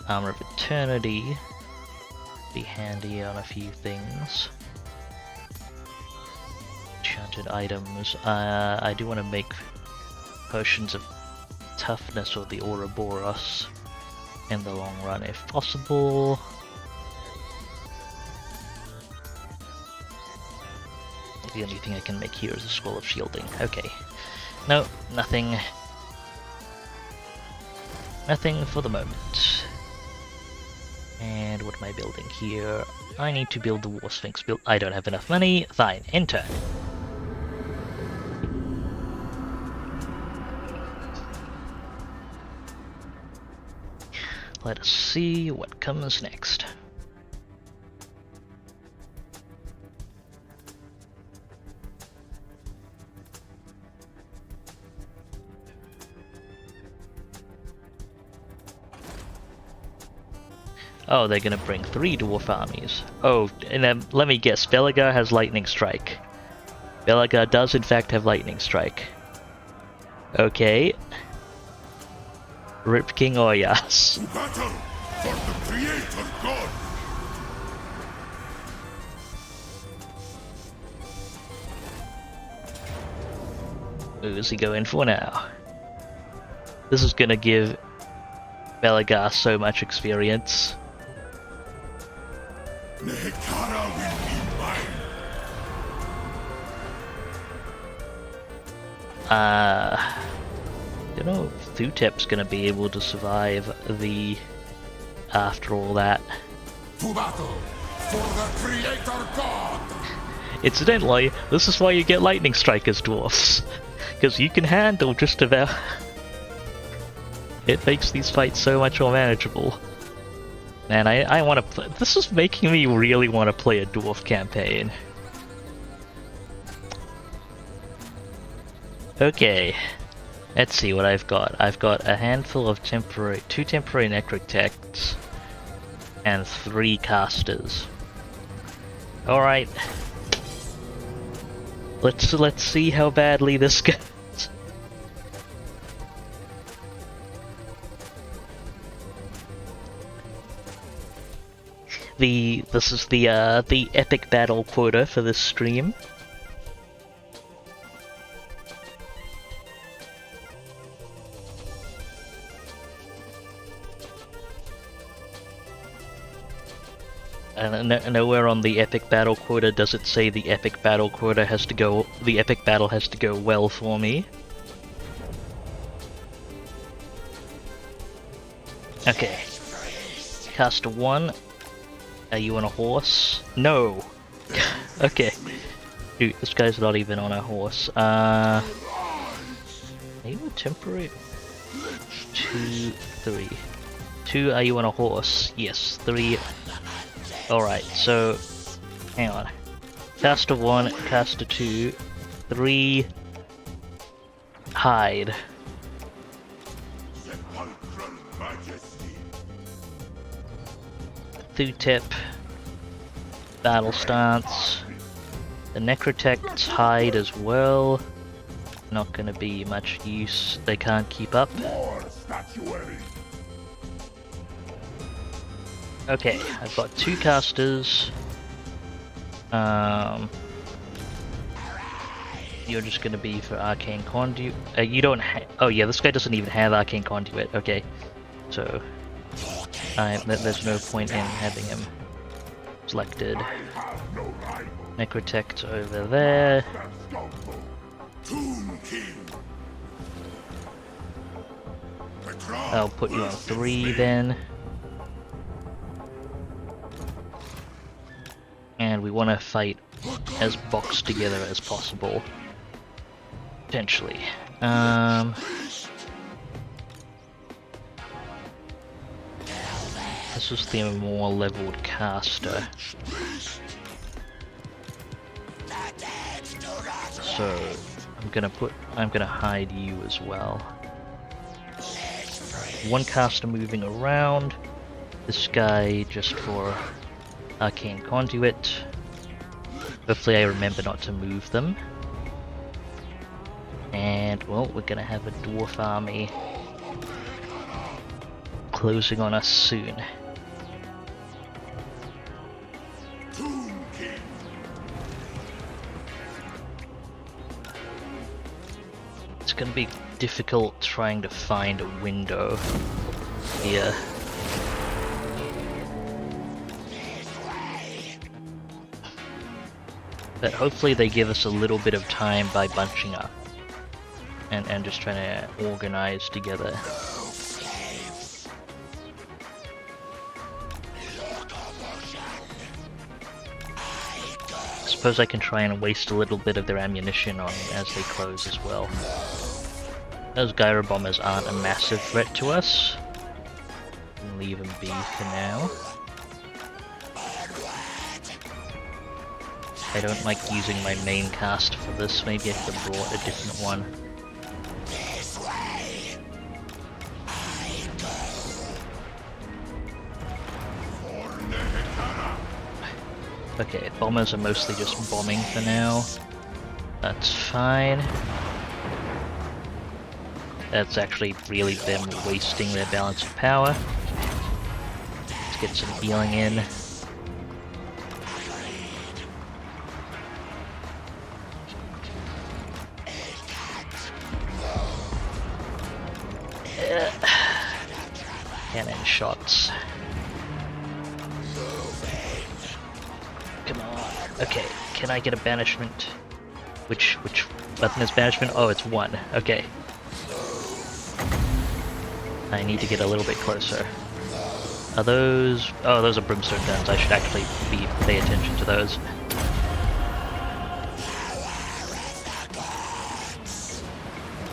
Armor of Eternity. Be handy on a few things. Enchanted items. I do want to make potions of toughness or the Ouroboros in the long run if possible. The only thing I can make here is a scroll of shielding. Okay. No, nothing. Nothing for the moment. And what am I building here? I need to build the War Sphinx build. I don't have enough money. Fine, enter. Let us see what comes next. Oh, they're gonna bring 3 dwarf armies. Oh, and then let me guess, Belagar has Lightning Strike. Belagar does in fact have Lightning Strike. Okay. Rip King Oyas. To battle for the Creator God! Who's he going for now? This is gonna give Belagar so much experience. Nehekara will be mine! I don't know if Thutep's gonna be able to survive the... after all that. To battle for the Creator God! Incidentally, this is why you get Lightning Strikers dwarfs. Because you can handle just about... It makes these fights so much more manageable. Man, I want to play... This is making me really want to play a dwarf campaign. Okay. Let's see what I've got. I've got a handful of temporary... 2 temporary necrotechs. And 3 casters. Alright. Let's see how badly this goes. This is the epic battle quota for this stream. And nowhere on the epic battle quota does it say the epic battle quota has to go. The epic battle has to go well for me. Okay. Caster 1. Are you on a horse? No! Okay. Dude, this guy's not even on a horse. Are you a temporary? 2, 3. 2, are you on a horse? Yes. 3. Alright, so... hang on. Caster 1, Caster 2, 3... hide. Thutep, battle stance, the necrotechs hide as well, not gonna be much use, they can't keep up. Okay, I've got 2 casters, you're just gonna be for Arcane Conduit, you don't oh yeah, this guy doesn't even have Arcane Conduit, okay, so... there's no point in having him. deflected. Necrotect over there. Tomb King. I'll put you on 3 then. And we want to fight as boxed together as possible. Potentially. This is the more leveled caster. So I'm gonna hide you as well. One caster moving around. This guy just for Arcane Conduit. Hopefully I remember not to move them. And, well, we're gonna have a dwarf army closing on us soon. It's gonna be difficult trying to find a window here. But hopefully they give us a little bit of time by bunching up and just trying to organize together. I suppose I can try and waste a little bit of their ammunition on as they close as well. Those gyro bombers aren't a massive threat to us. Leave them be for now. I don't like using my main cast for this, maybe I could have brought a different one. Okay, bombers are mostly just bombing for now. That's fine. That's actually really them wasting their balance of power. Let's get some healing in. Cannon shots. Come on. Okay, can I get a banishment? Which button is banishment? Oh, it's 1. Okay. I need to get a little bit closer. Are those... Oh, those are brimstone guns. I should actually pay attention to those.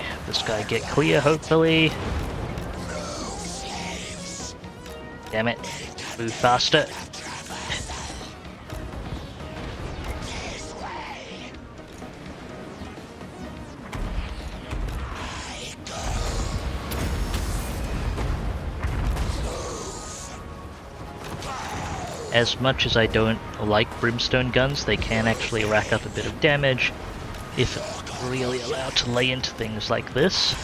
Have this guy get clear, hopefully. Damn it. Move faster. As much as I don't like brimstone guns, they can actually rack up a bit of damage if really allowed to lay into things like this.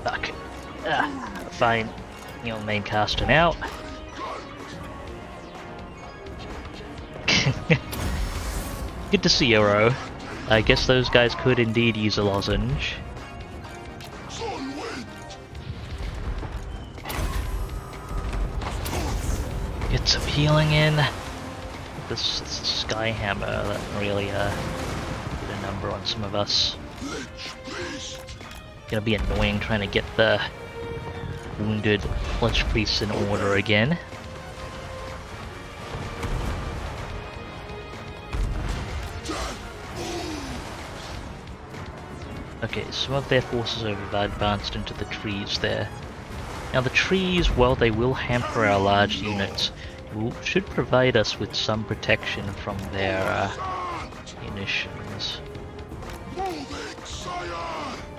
Fuck. Fine. You're main caster now. Good to see you, Ro. I guess those guys could indeed use a lozenge. Get some healing in. This sky hammer that really did a number on some of us. Gonna be annoying trying to get the wounded Lich Priests in order again. Okay, some of their forces have advanced into the trees there. Now the trees, while they will hamper our large units, should provide us with some protection from their munitions.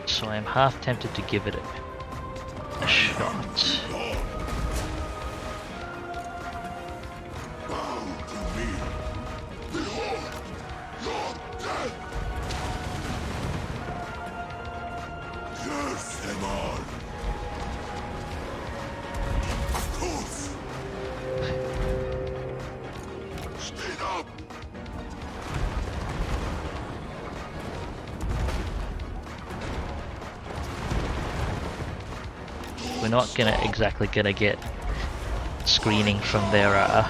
So I'm half tempted to give it a shot. we're not exactly gonna get screening from their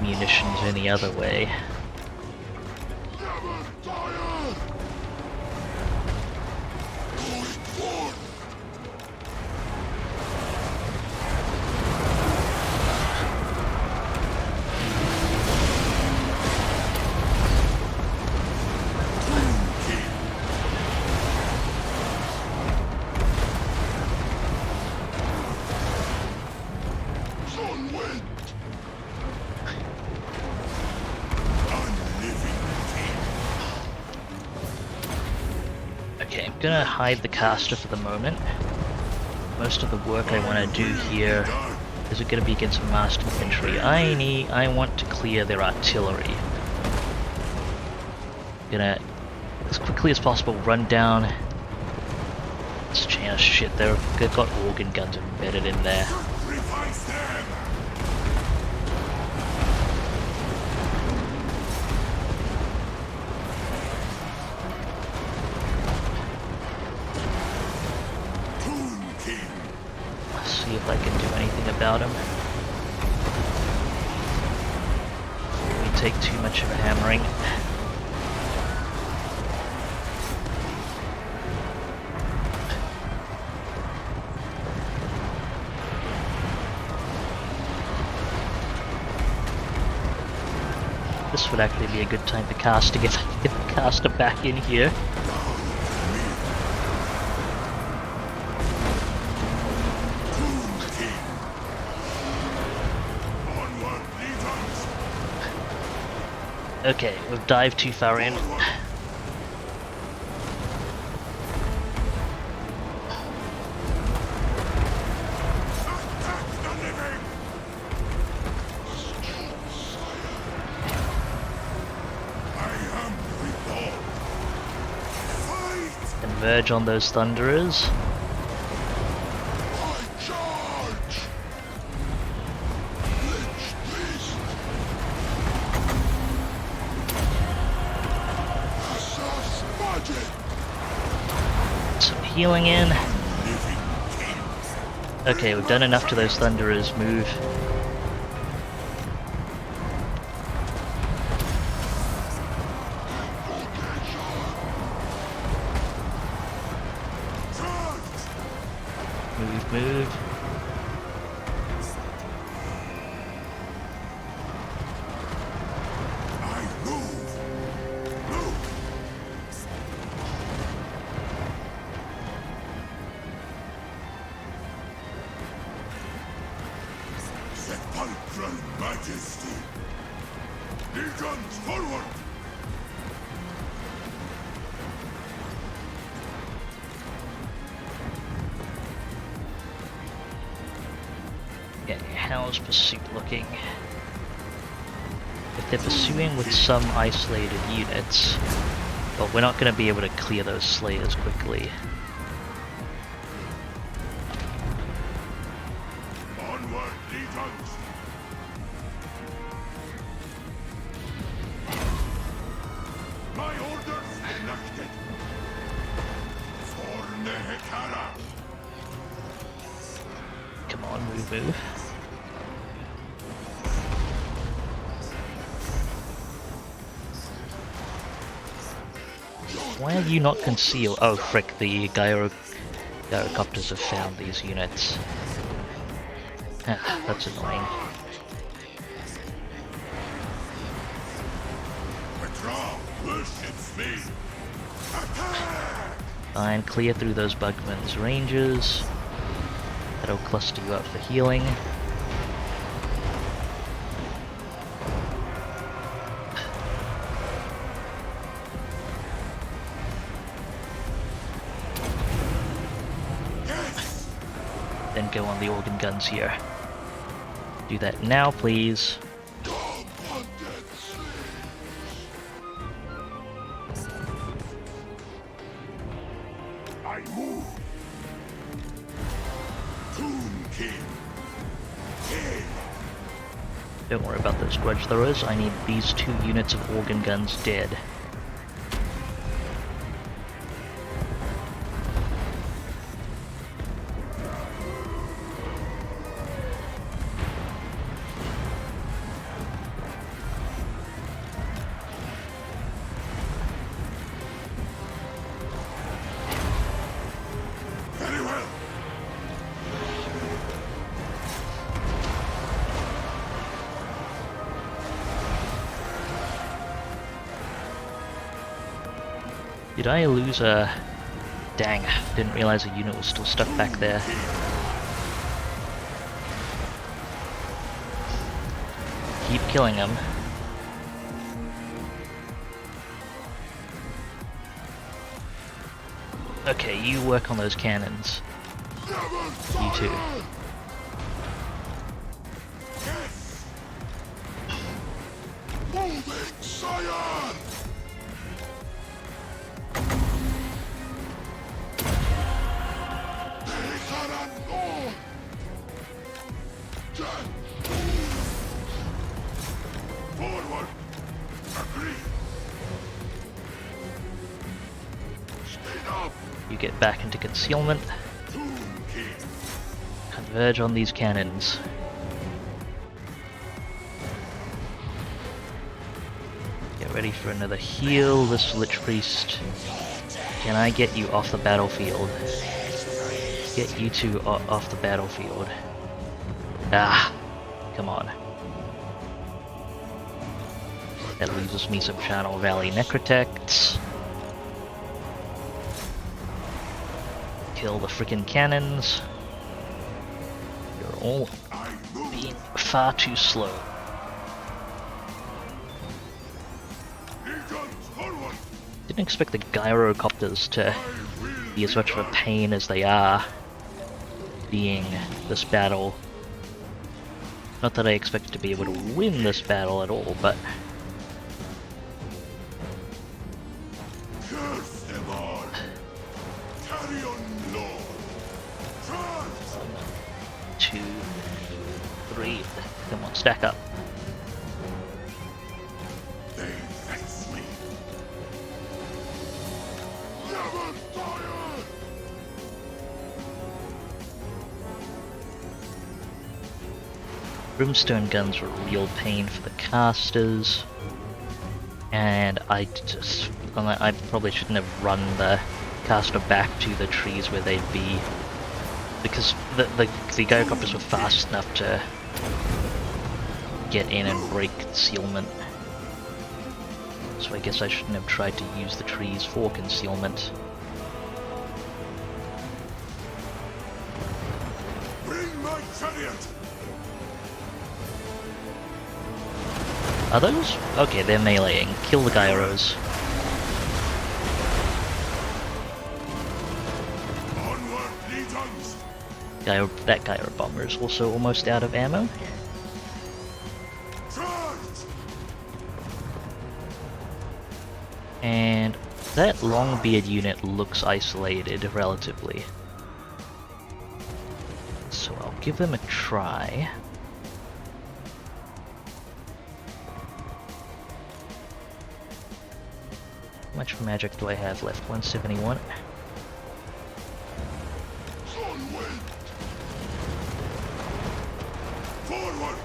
munitions any other way. Okay, I'm gonna hide the caster for the moment. Most of the work I want to do here is going to be against massed infantry. I want to clear their artillery. Gonna, as quickly as possible, run down. This chance shit, they've got organ guns embedded in there. See if I can do anything about him. We take too much of a hammering. This would actually be a good time to cast to get the caster back in here. Okay, we've dived too far in. Converge on those thunderers. Some healing in. Okay, we've done enough to those thunderers. Move. Move. Sepulchral majesty. Legions forward. Okay, how's pursuit looking? If they're pursuing with some isolated units, but we're not going to be able to clear those slayers quickly. Onward, legions. My orders enacted. Forne Hekara. Come on, move. Why are you not concealed? Oh frick, the gyrocopters have found these units. Ah, that's annoying. Petra worships me. Attack! Fine, clear through those bugmen's ranges. That'll cluster you up for healing. Then go on the organ guns here. Do that now, please. I move. Tomb King. King. Don't worry about those grudge throwers. I need these 2 units of organ guns dead. Did I lose a... Dang, didn't realize a unit was still stuck back there. Keep killing them. Okay, you work on those cannons. You too. Moving, sire! Forward! Agree! Speed up! You get back into concealment. Converge on these cannons. Get ready for another heal, this Lich Priest. Can I get you off the battlefield? Get you two off the battlefield. Ah, come on. That leaves me some Channel Valley Necrotects. Kill the freaking cannons. You're all being far too slow. Didn't expect the gyrocopters to be as much of a pain as they are, being this battle. Not that I expected to be able to win this battle at all, but... Curse them all! Carry on, Lord! Charge! 2, 3, come on, stack up. They vex me! Never tire! Brimstone guns were a real pain for the casters, and I probably shouldn't have run the caster back to the trees where they'd be, because the gyrocopters were fast enough to get in and break concealment. So I guess I shouldn't have tried to use the trees for concealment. Bring my chariot! Are those? Okay, they're meleeing. Kill the gyros. Onward, legions! That gyro bomber is also almost out of ammo. Charge! And that Longbeard unit looks isolated, relatively. So I'll give them a try. How much magic do I have left? 171. Onward! Forward!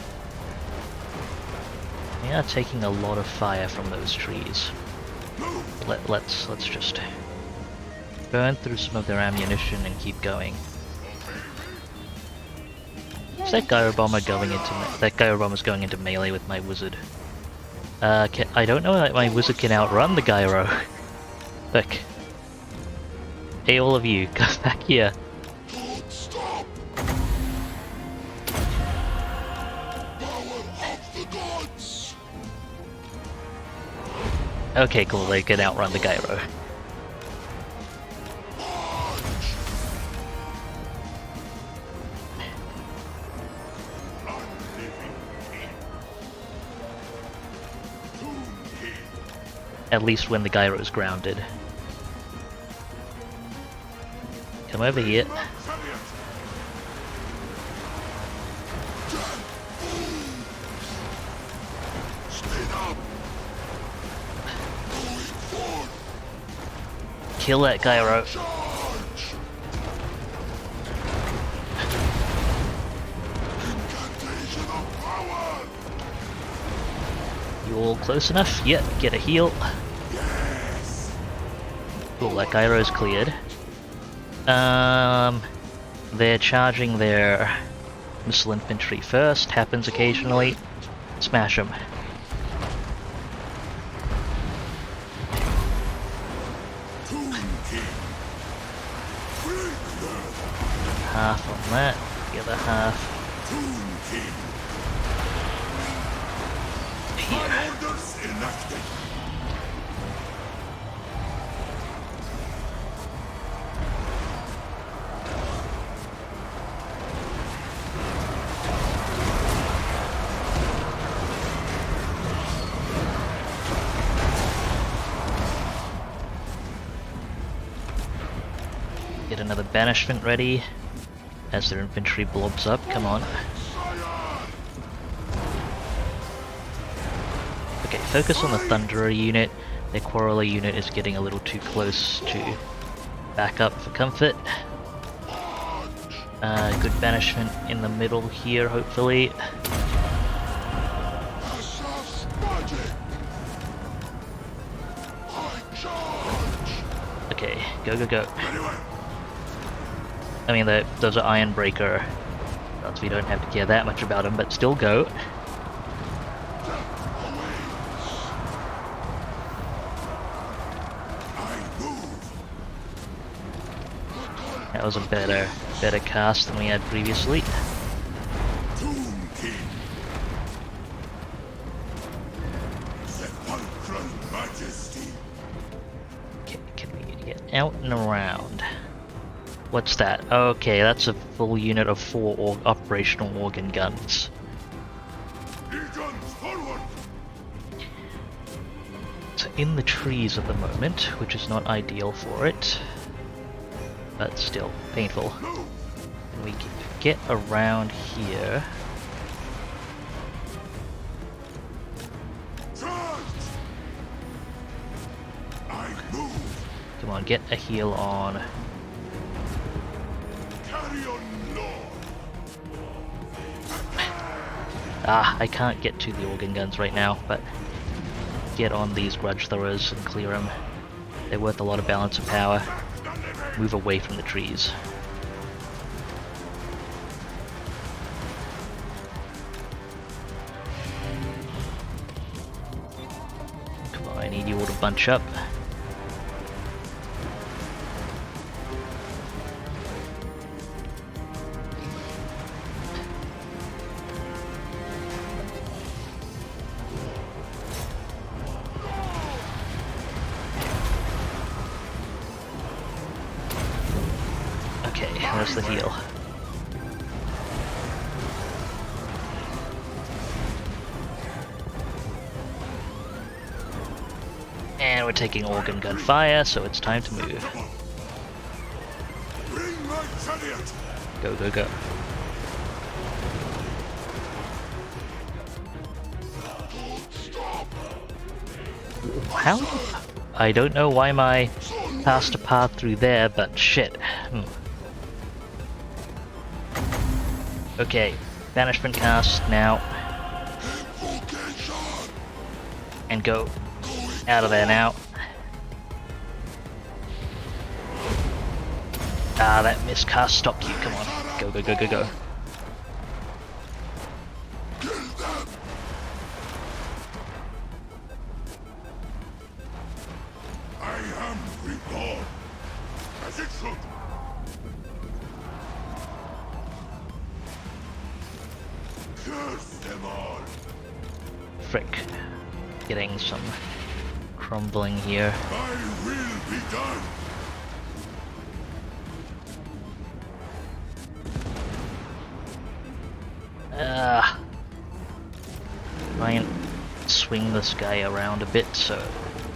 They are taking a lot of fire from those trees. Move! Let's just burn through some of their ammunition and keep going. Is that gyro bomber going into melee with my wizard? I don't know that my wizard can outrun the gyro. Look. Hey, all of you, come back here. Don't stop! Power of the gods! Okay, cool, they can outrun the gyro. March! Unliving king! Tomb king! At least when the gyro is grounded. Come over here. My chariot! Speed up! Going forward! Kill that gyro. Charge! Incantation of power! You all close enough? Yep, get a heal. Yes! Cool, that gyro's cleared. They're charging their missile infantry first, happens occasionally. Smash them. To half on that, the other half Tomb King. here. My orders enacted. Get another banishment ready as their infantry blobs up. Come on. Okay, focus on the Thunderer unit. Their Quarreler unit is getting a little too close to back up for comfort. Good banishment in the middle here, hopefully. Okay, go, go, go. I mean, those are Iron Breaker. So we don't have to care that much about them, but still go. That was a better cast than we had previously. Tomb King. Sepulchral Majesty. Okay, can we get out and around? What's that? Okay, that's a full unit of 4 operational organ guns. Legions forward. So in the trees at the moment, which is not ideal for it, but still painful. And we can get around here. Charge. I move. Come on, get a heal on. Carry on, Lord. Ah, I can't get to the organ guns right now, but get on these grudge throwers and clear them. They're worth a lot of balance of power. Move away from the trees. Come on, I need you all to bunch up. Okay, where's the heal? And we're taking organ gun fire, so it's time to move. Bring my chariot. Go, go, go. How? I don't know why my passed a path through there, but shit. Okay, banishment cast now. And go out of there now. Ah, that miscast stopped you. Come on. Go, go, go, go, go. I am reborn. As it should. Curse them all. Frick. Getting some crumbling here. My will be done. Try and swing this guy around a bit so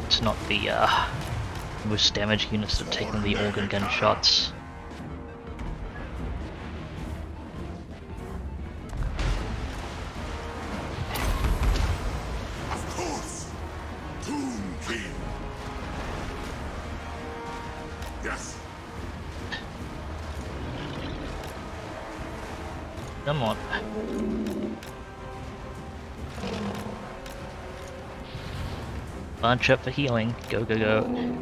it's not the most damaged units that are taking the organ gun shots. Of course. Tomb King. Yes. Come on. Bunch up for healing. Go, go, go.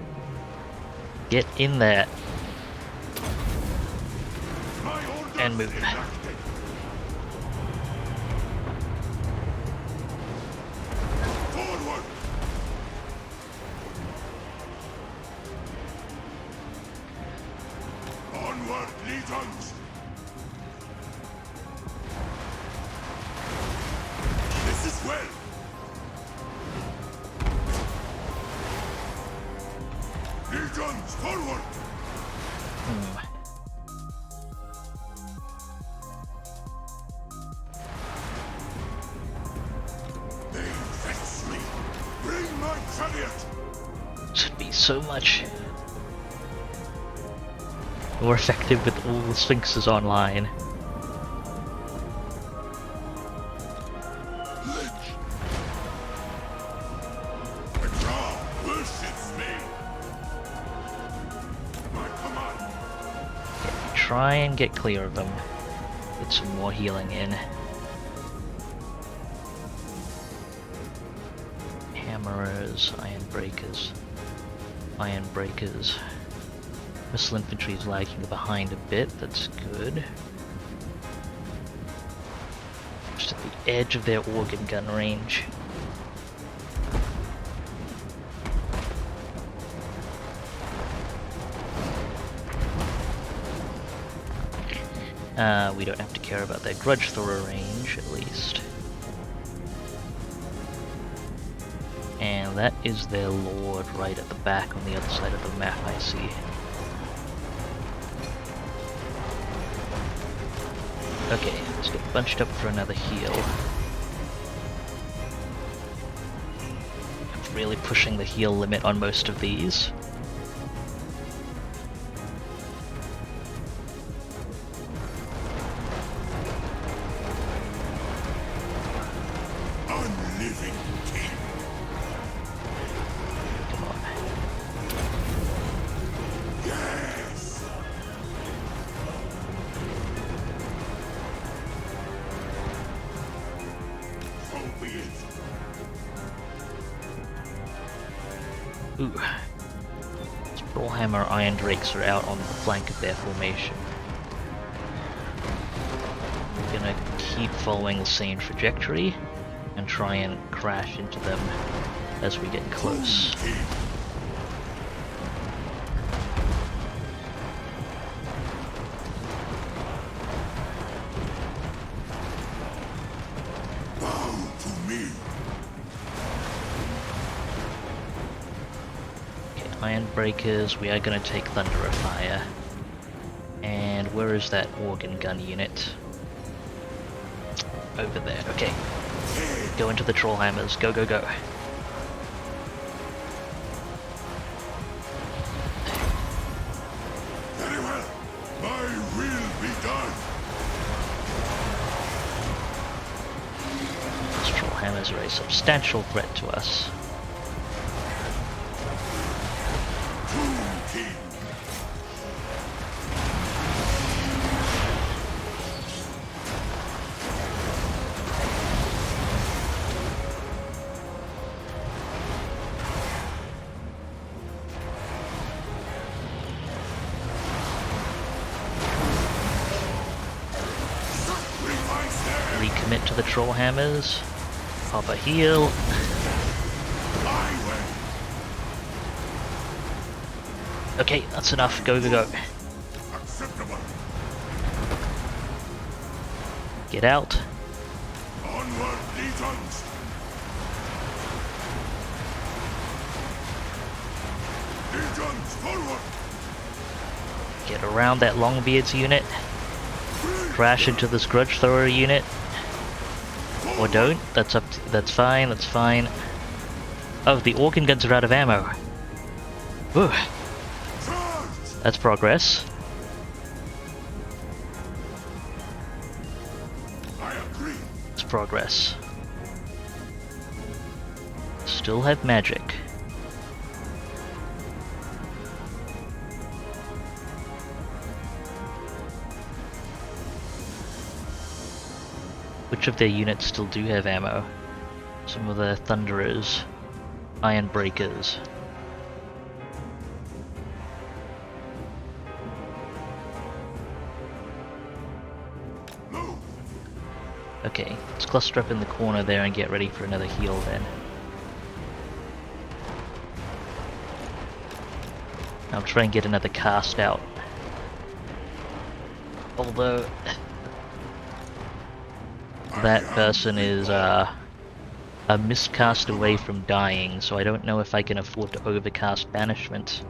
Get in there. My orders And move. enacted. Forward. Onward, legions. forward! They vex me! Bring my chariot! Should be so much more effective with all the sphinxes online. Lich! The crowd worships me! My command! Try and get clear of them. Get some more healing in. Hammerers, iron breakers, iron breakers. Missile infantry is lagging behind a bit, that's good. Just at the edge of their organ gun range. We don't have to care about their grudge thrower range, at least. And that is their lord right at the back on the other side of the map, I see. Okay, let's get bunched up for another heal. I'm really pushing the heal limit on most of these. Unliving king! Come on. Yes! So be it! Ooh. Brawlhammer Iron Drakes are out on the flank of their formation. We're gonna keep following the same trajectory and try and crash into them as we get close. King! Bow to me! Okay, Iron Breakers, we are gonna take Thunder of Fire. And where is that organ gun unit? Over there, okay. Go into the troll hammers, go, go, go. Very well! My will be done! These troll hammers are a substantial threat to us. Tomb King! Sacrifice them! Recommit to the troll hammers. Pop a heal. My way! Okay, that's enough. Go, go, go. Acceptable! Get out. Onward, legions! Legions, forward! Get around that Longbeard's unit. Crash into this grudge thrower unit. Or don't. That's up to, that's fine, that's fine. Oh, the organ guns are out of ammo. Whew. Charge! That's progress. I agree! It's progress. Still have magic. Which of their units still do have ammo? Some of the Thunderers, Iron Breakers. Move! Okay, let's cluster up in the corner there and get ready for another heal then. I'll try and get another cast out. Although that person is a miscast away from dying, so I don't know if I can afford to overcast banishment.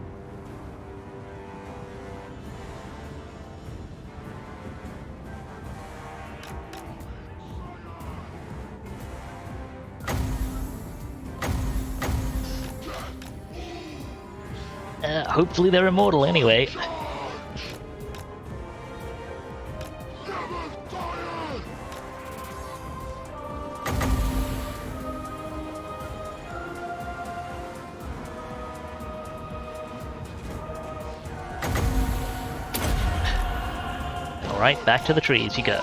Hopefully they're immortal anyway. Alright, back to the trees you go.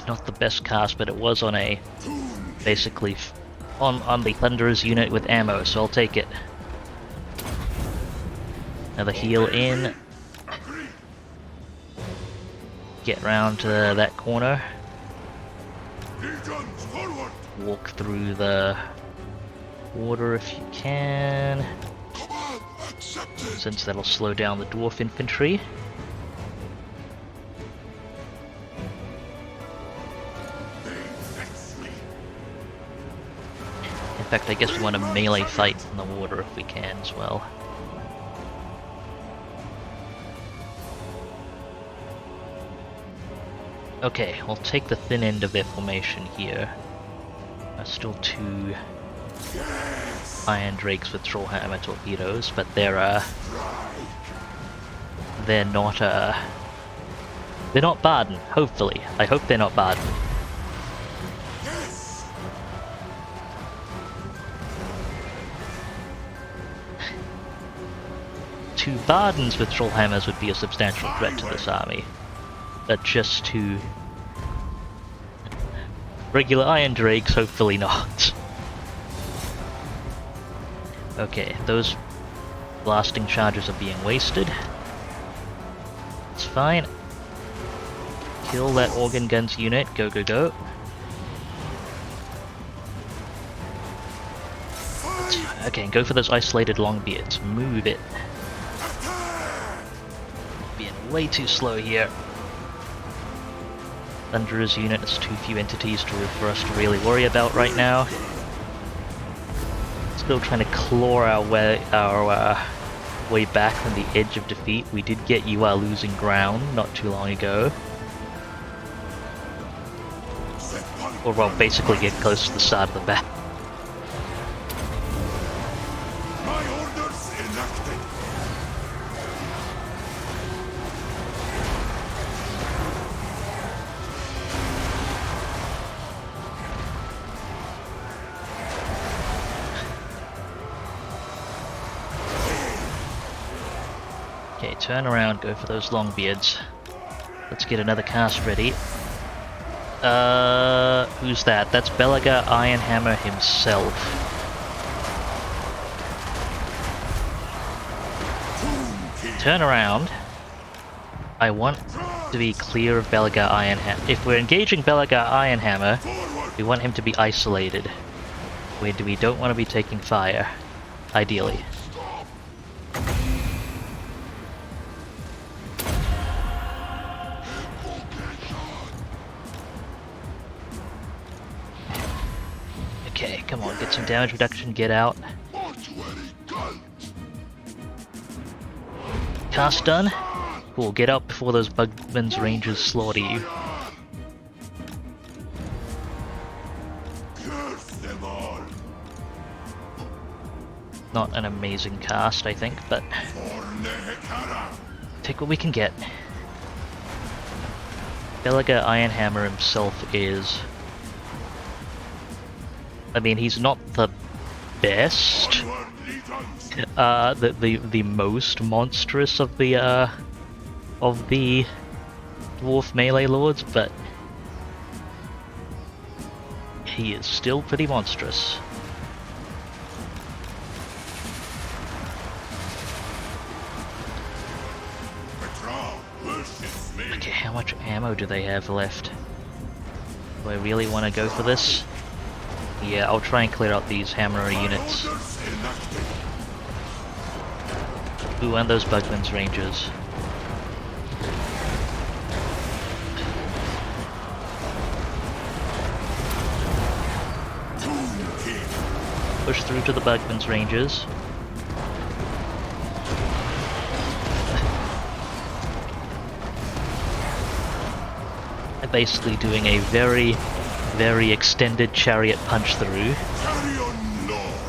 Not the best cast, but it was on a basically on the Thunderer's unit with ammo, so I'll take it. Another heal in. Get round to that corner. Walk through the water if you can, since that'll slow down the dwarf infantry. In fact, I guess we want a melee fight in the water if we can as well. Okay, we'll take the thin end of their formation here. There's still two Iron Drakes with Trollhammer torpedoes, but they're not Barden, hopefully. I hope they're not Barden. Two Bardens with Trollhammers would be a substantial threat to this army. But just two regular Iron Drakes, hopefully not. Okay, those blasting charges are being wasted. It's fine. Kill that organ guns unit, go go go. Okay, go for those isolated longbeards, move it. Being way too slow here. Thunderer's unit is too few entities for us to really worry about right now. Still trying to claw our way back from the edge of defeat. We did get you are losing ground not too long ago. Or well, basically get close to the start of the battle. My orders enacted. Okay, turn around, go for those longbeards. Let's get another cast ready. Who's that? That's Belagar Ironhammer himself. Turn around. I want to be clear of Belagar Ironhammer. If we're engaging Belagar Ironhammer, we want him to be isolated. We don't want to be taking fire, ideally. Okay, come on, get some damage reduction, get out. Cast done. Cool, get out before those Bugman's Rangers slaughter you. Not an amazing cast, I think, but take what we can get. Belagar Ironhammer himself is... I mean, he's not the best, the most monstrous of the dwarf melee lords, but he is still pretty monstrous. Okay, how much ammo do they have left? Do I really want to go for this? Yeah, I'll try and clear out these hammerer units. Ooh, and those Bugman's Rangers. Push through to the Bugman's Rangers. I'm basically doing a very, very extended chariot punch through. Carry on, Lord.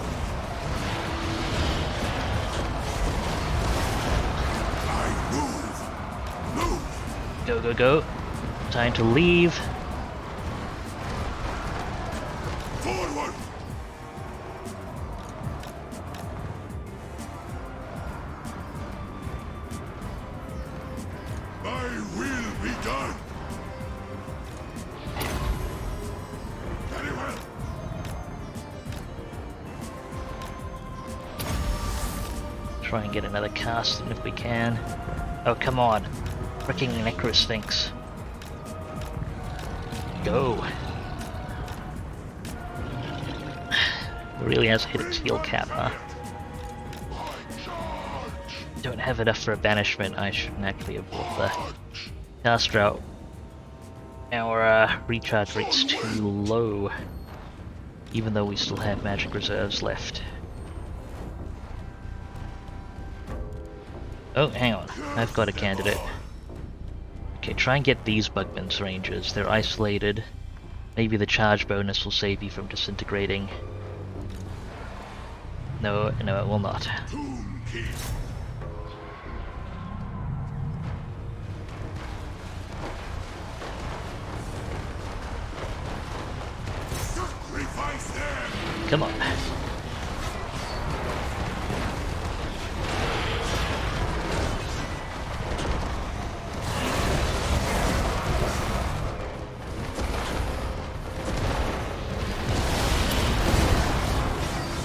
I move. Move. Go, go, go. Time to leave. Forward. Thy will be done. Very well. Try and get another cast in if we can. Oh, come on. Freaking Necrosphinx. Go. Really has hit its heal cap, huh? Don't have enough for a banishment. I shouldn't actually have bought the caster out. Our recharge rate's too low, even though we still have magic reserves left. Oh, hang on. I've got a candidate. Okay, try and get these Bugman's ranges. They're isolated. Maybe the charge bonus will save you from disintegrating. No, no, it will not. Tomb King. Sacrifice them. Come on.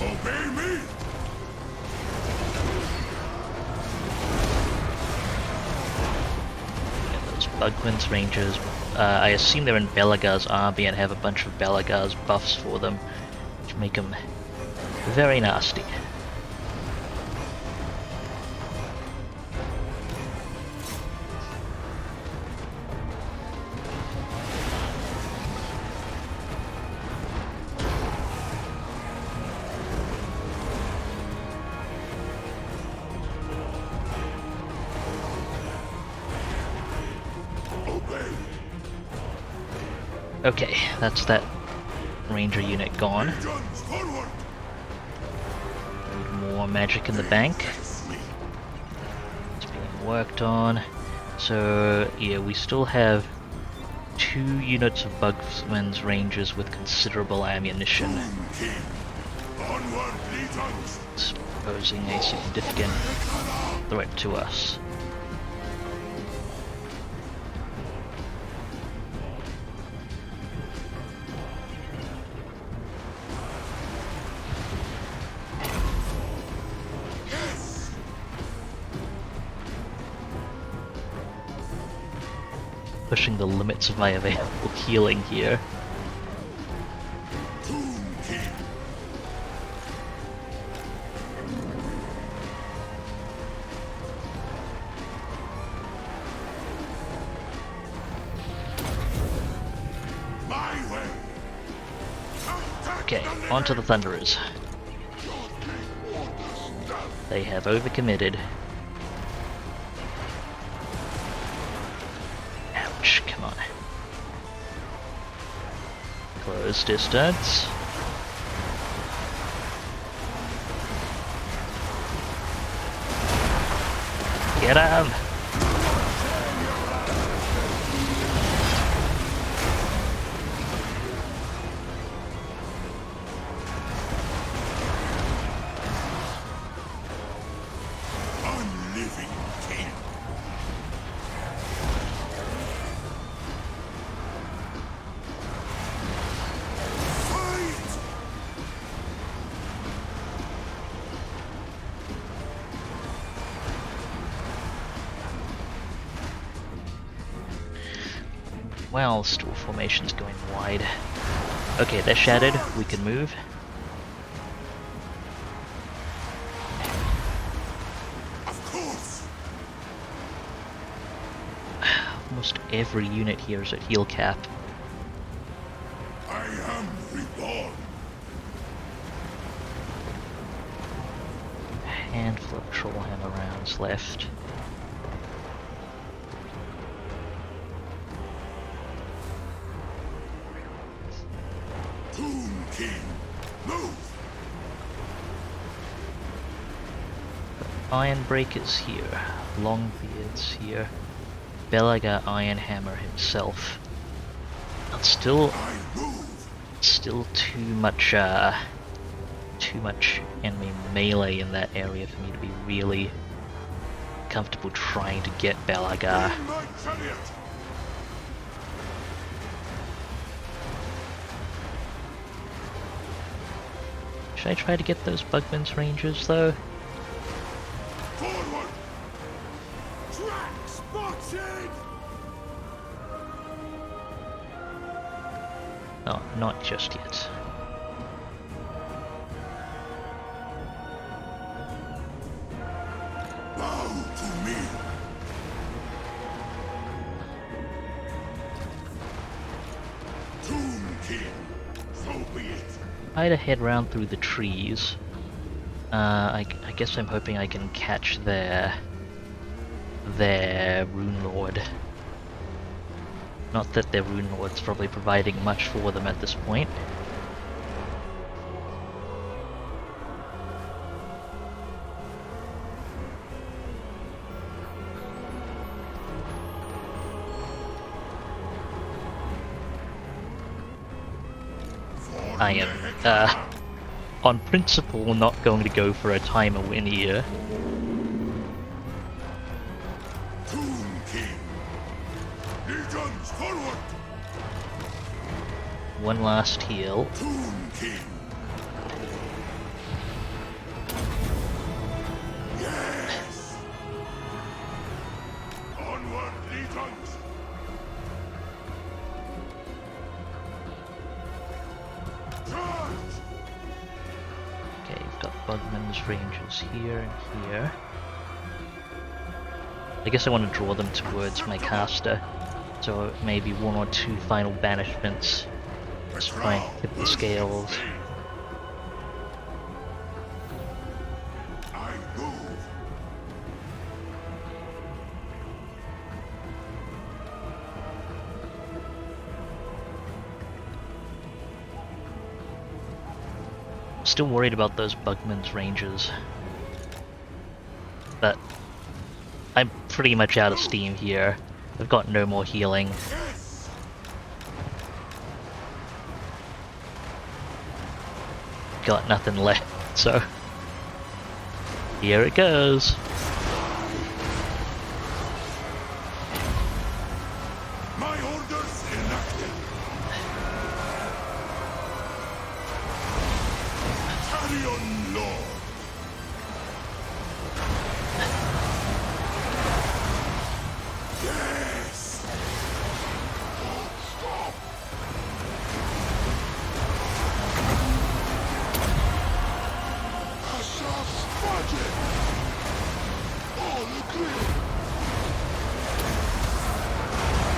Obey me. Yeah, those Bugman's ranges. I assume they're in Belagar's army and have a bunch of Belagar's buffs for them, which make them very nasty. Obey. Okay, that's that ranger unit gone. Guns forward. More magic in the bank. It's being worked on. So yeah, we still have 2 units of Bugman's Rangers with considerable ammunition, Tomb King. Onward, legions. posing a significant threat to us. Yes. Pushing the limits of my available healing here. Tomb King. My way. Okay, onto the Thunderers. They have overcommitted. Ouch, come on. Close distance. Get him! Unliving king. Fight! Well, store formation's going wide. Okay, they're shattered. We can move. Of course. Almost every unit here is at heal cap. I am reborn. A handful of trollhammer rounds left. King, move! Iron Breaker's here, Longbeard's here, Belagar Ironhammer himself. But still too much enemy melee in that area for me to be really comfortable trying to get Belagar. In my chariot! Should I try to get those Bugman's Rangers though? Forward! Track spotted! Oh, not just yet. Bow to me! Tomb King, so be it. Try to head round through the trees. I guess I'm hoping I can catch their Rune Lord. Not that their Rune Lord's probably providing much for them at this point. I am, on principle, not going to go for a timer win here. Tomb King, legions forward! One last heal. Tomb King! Yes! Onward, legions! Charge! Okay, we've got Bugman's Rangers here and here. I guess I want to draw them towards my caster, so maybe one or two final banishments. Let's try and tip the scales. I move! Still worried about those Bugman's Rangers, but I'm pretty much out of steam here. I've got no more healing. Yes! Got nothing left, so here it goes. My orders enacted! Carry on, Lord! Yes! Stop! Asha's budget! All agree!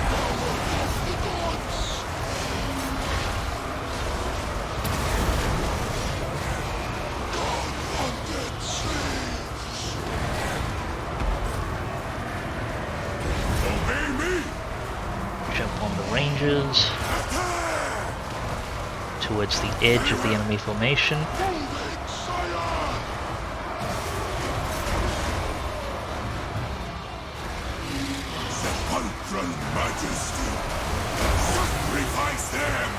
Power of the gods! God-wanted slaves! Obey me! Jump on the Rangers Attack! towards the edge of the enemy formation. Moving, sire! Sepulchral majesty! Sacrifice them!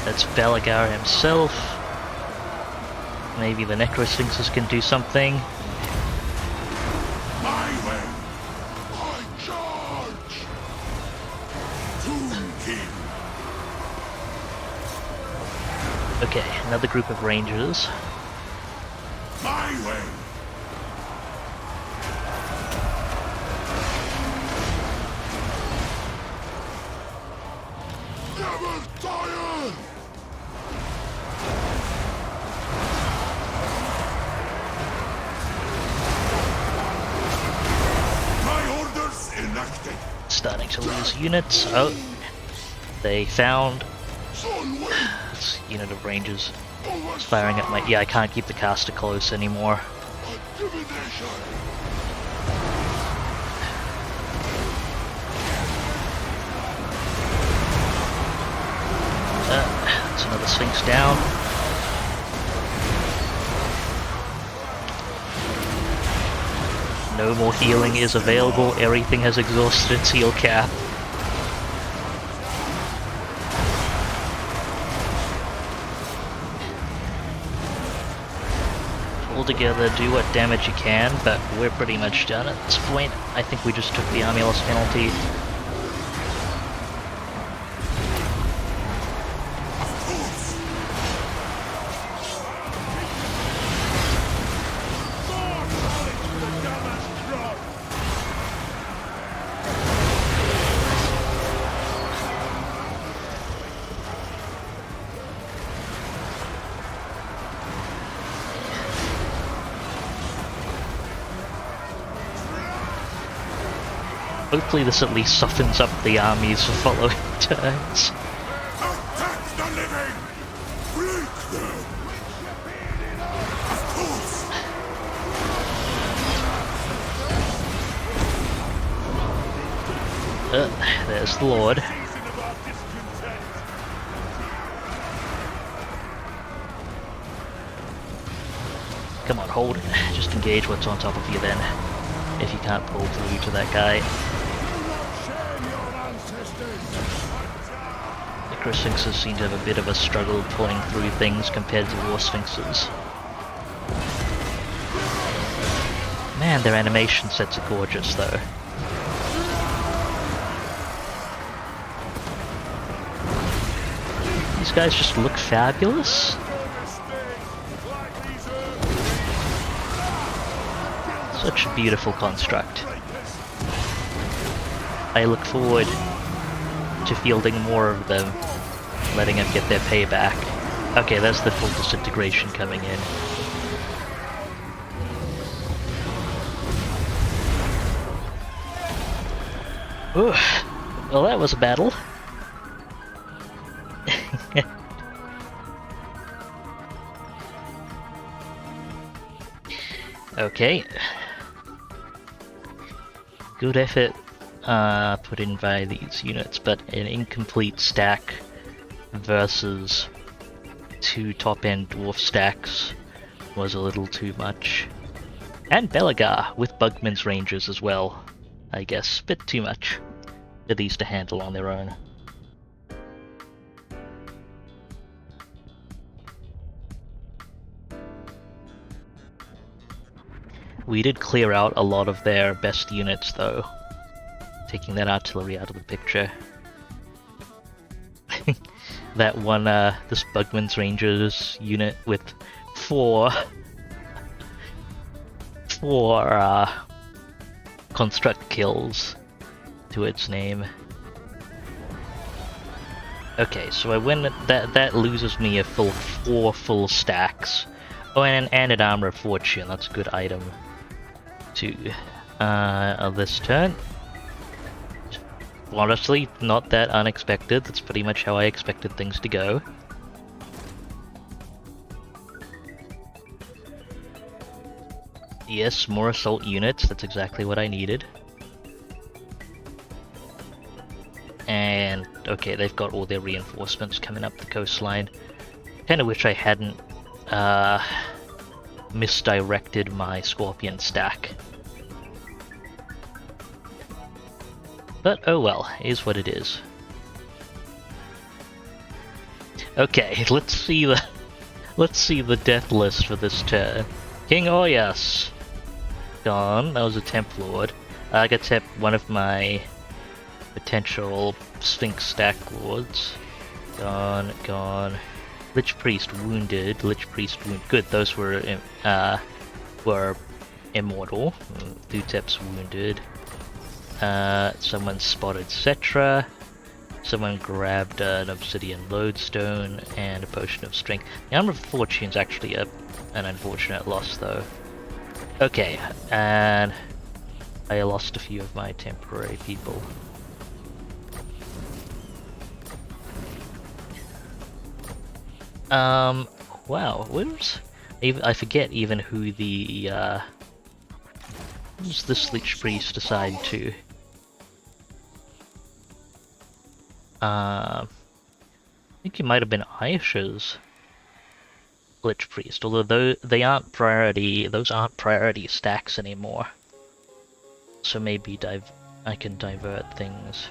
That's Belagar himself. Maybe the Necrosphinxes can do something. My way! I charge! Tomb King! Okay, another group of Rangers. My way! Never tire! My orders enacted! Starting to lose units. Oh, they found Son wait! this unit of Rangers. It's firing at my... Yeah, I can't keep the caster close anymore. That's another Sphinx down. No more healing is available. Everything has exhausted its heal cap. Pull together, do what damage you can, but we're pretty much done at this point. I think we just took the army loss penalty. Hopefully this at least softens up the armies for following turns. Attack the living! Break them! Of course! There's the Lord. Come on, hold it. Just engage what's on top of you then. If you can't pull through to that guy. Necro Sphinxes seem to have a bit of a struggle pulling through things compared to War Sphinxes. Man, their animation sets are gorgeous though. These guys just look fabulous. Such a beautiful construct. I look forward to fielding more of them, letting them get their payback. Okay, that's the full disintegration coming in. Ooh, well that was a battle. Okay. Good effort put in by these units, but an incomplete stack versus 2 top-end dwarf stacks was a little too much. And Belagar with Bugman's Rangers as well, I guess. Bit too much for these to handle on their own. We did clear out a lot of their best units though, taking that artillery out of the picture. That one, this Bugman's Rangers unit with four construct kills to its name. Okay, so I win. That loses me a full 4 full stacks. Oh, and an armor of fortune. That's a good item too. Of this turn. Honestly, not that unexpected. That's pretty much how I expected things to go. Yes, more assault units. That's exactly what I needed. And okay, they've got all their reinforcements coming up the coastline. Kinda wish I hadn't misdirected my Scorpion stack. But oh well, is what it is. Okay, let's see the death list for this turn. King Oyas gone. That was a Temp Lord. I got to one of my potential Sphinx stack lords. Gone. Lich Priest wounded. Lich Priest wounded. Good, those were immortal. Thutep's wounded. Someone spotted Cetra. Someone grabbed an Obsidian Lodestone and a Potion of Strength. The Armor of Fortune's actually an unfortunate loss though. Okay, and I lost a few of my temporary people. Wow, I forget even who the who's this Lich Priest assigned to? I think it might have been Aisha's Lich Priest, although they aren't priority. Those aren't priority stacks anymore. So maybe I can divert things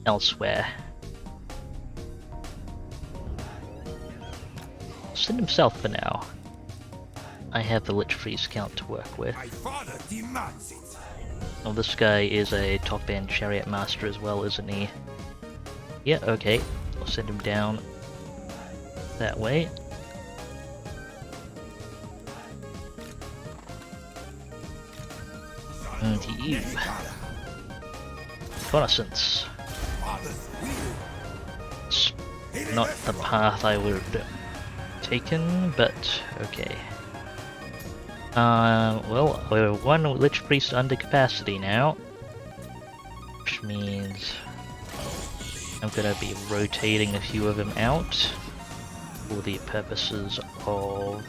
elsewhere. Send himself for now. I have the Lich Priest count to work with. My father demands it. Oh, this guy is a top-end chariot master as well, isn't he? Yeah, okay. I'll send him down that way. And you. Reconnaissance. It's not the path I would have taken, but okay. Well, we're one Lich Priest under capacity now, which means I'm gonna be rotating a few of them out for the purposes of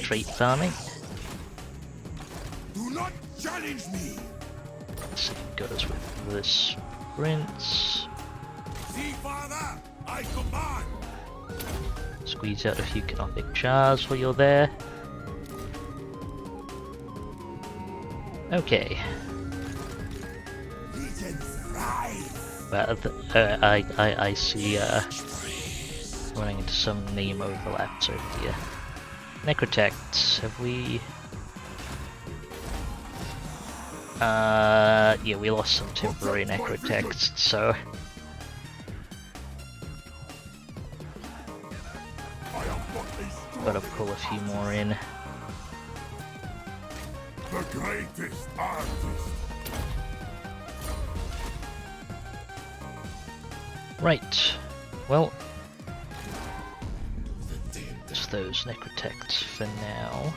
trait farming. Do not challenge me. So it goes with this prince. See, father, I command. Squeeze out a few canonic jars while you're there. Okay. Well, I see running into some name overlaps over here. Necrotects, have we? Yeah, we lost some temporary necrotexts, so gotta pull a few more in. The greatest artist. Right. Well, just those necrotects for now.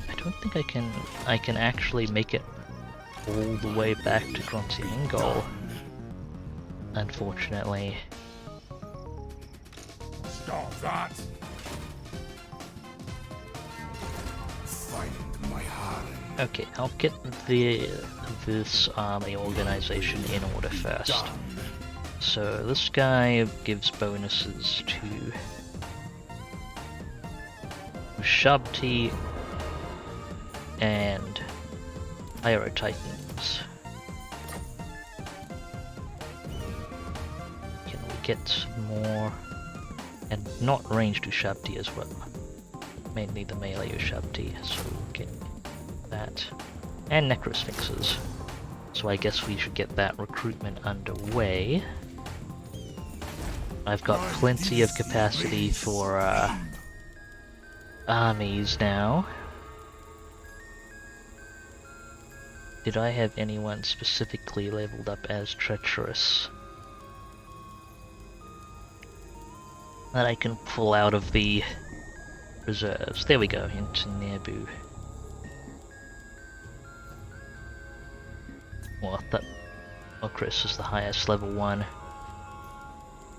I don't think I can actually make it all the way back to Grunty-Ingol, unfortunately. Stop that. Find my heart. Okay, I'll get this army organization in order first. So this guy gives bonuses to Shabti and Pyro Titans. Can we get more? And not ranged to Shabti as well. Mainly the melee Shabti, so we'll get that. And Necrosphinxes. So I guess we should get that recruitment underway. I've got plenty of capacity for armies now. Did I have anyone specifically leveled up as treacherous that I can pull out of the reserves? There we go, into Nebu. Well, Chris is the highest level 1.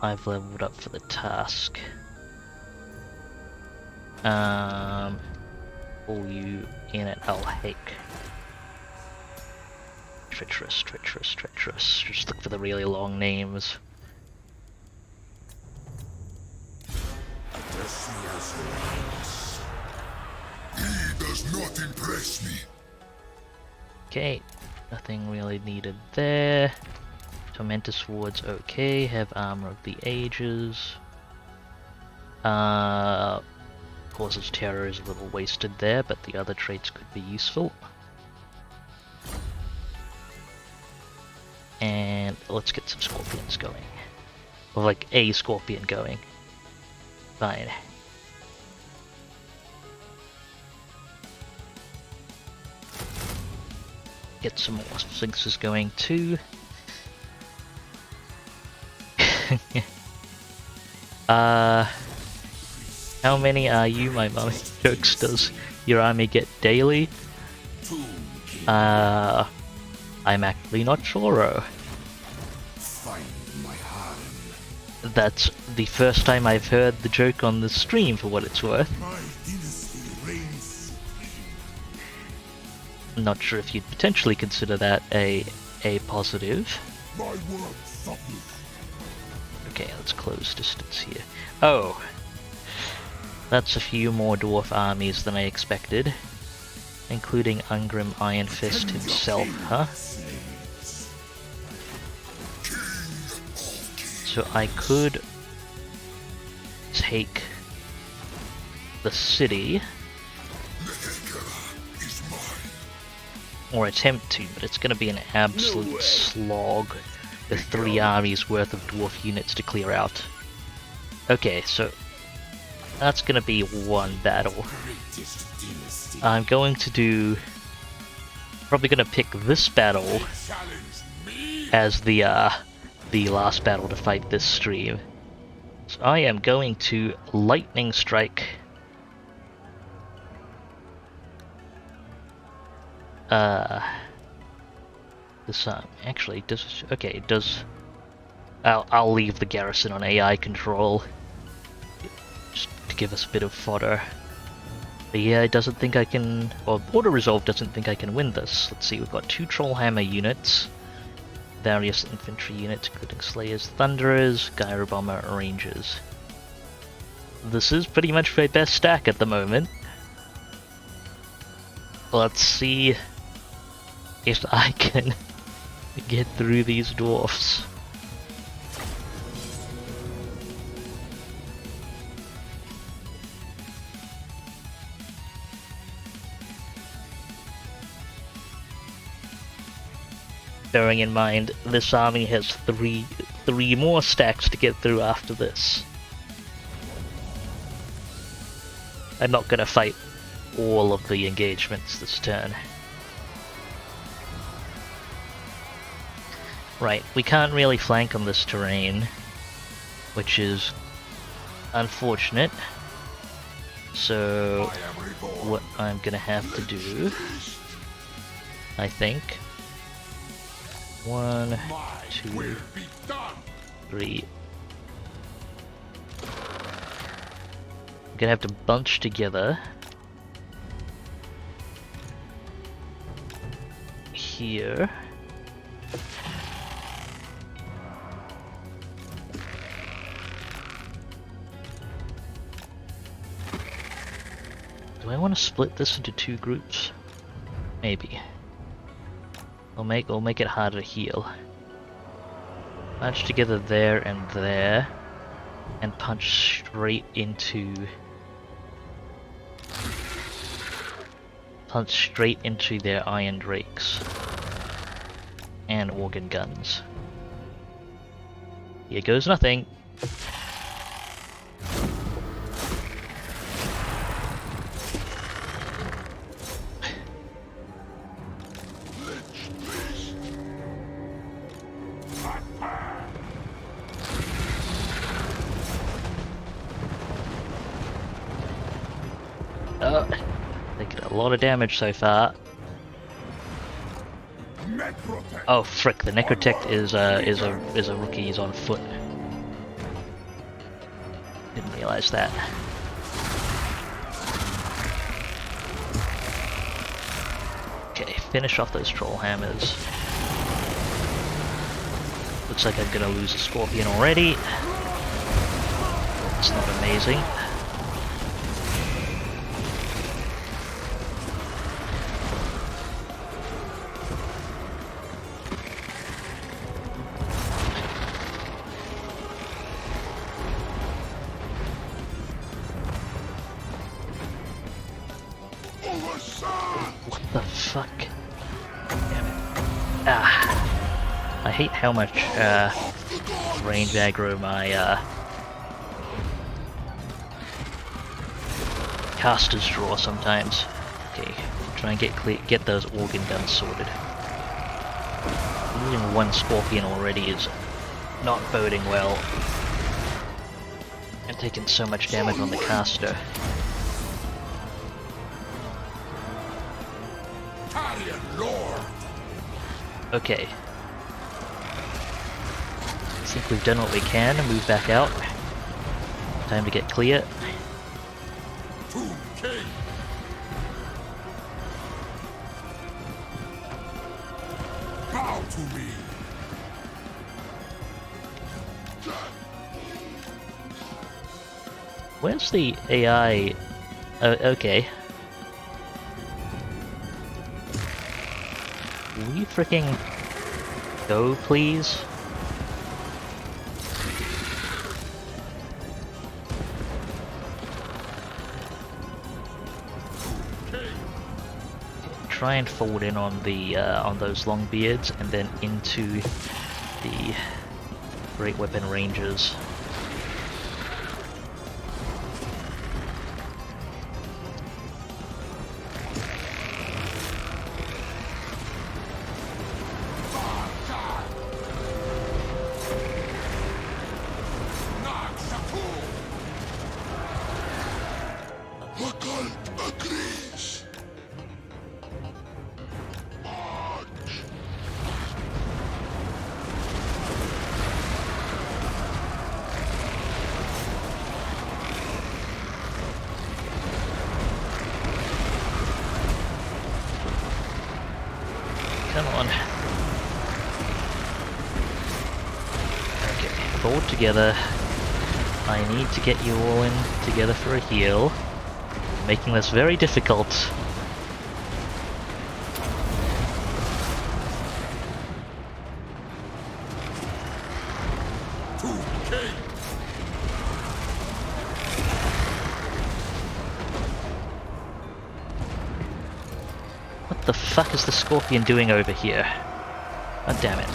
I've leveled up for the task. Pull you in at Al-Hake. Treacherous, treacherous, treacherous. Just look for the really long names. He does not impress me. Okay, nothing really needed there. Tormentor Swords, okay. Have Armor of the Ages. Causes Terror is a little wasted there, but the other traits could be useful. And let's get some Scorpions going. Or like a Scorpion going. Fine. Get some more Sphinxes going too. How many are you, my mummy? Jokesters. your army get daily? Tomb King, I'm actually not sure. find my harem. That's the first time I've heard the joke on the stream, for what it's worth. My dynasty reigns. I'm not sure if you'd potentially consider that a positive. My work suffers. Okay, let's close distance here. Oh, that's a few more dwarf armies than I expected, including Ungrim Iron Fist himself, huh? So I could take the city, or attempt to, but it's going to be an absolute slog with 3 armies worth of dwarf units to clear out. Okay, so that's going to be one battle. Greatest dynasty. I'm going to do... probably going to pick this battle Challenge me. as the last battle to fight this stream. So I am going to lightning strike this actually does it does. I'll leave the garrison on AI control just to give us a bit of fodder. But yeah, it doesn't think I can, or Auto Resolve doesn't think I can win this. Let's see, we've got 2 Trollhammer units, various infantry units, including Slayers, Thunderers, Gyro Bomber, Rangers. This is pretty much my best stack at the moment. Let's see if I can get through these dwarfs. Bearing in mind, this army has three more stacks to get through after this. I'm not gonna fight all of the engagements this turn. Right, we can't really flank on this terrain, which is unfortunate. So, what I'm gonna have to do, I think, 1, 2, 3. I'm gonna have to bunch together here. Do I want to split this into 2 groups? Maybe. We'll make it harder to heal. Punch together there, and punch straight into their iron drakes and organ guns. Here goes nothing. Taking a lot of damage so far. Oh frick! The Necrotect is a rookie. He's on foot. Didn't realize that. Okay, finish off those troll hammers. Looks like I'm gonna lose a Scorpion already. It's not amazing. What the fuck? Damn it. Ah. I hate how much range aggro my casters draw sometimes. Okay, try and get those organ guns sorted. Losing 1 Scorpion already is not boding well. And taking so much damage on the caster. Barbarian lord. Okay. I think we've done what we can and move back out. Time to get clear. To king. Bow to me. Where's the AI? Oh, okay. Will you freaking go, please? Try and fold in on the on those long beards and then into the great weapon ranges. Come on. Okay, forward together. I need to get you all in together for a heal. Making this very difficult. What the fuck is the scorpion doing over here? God damn it.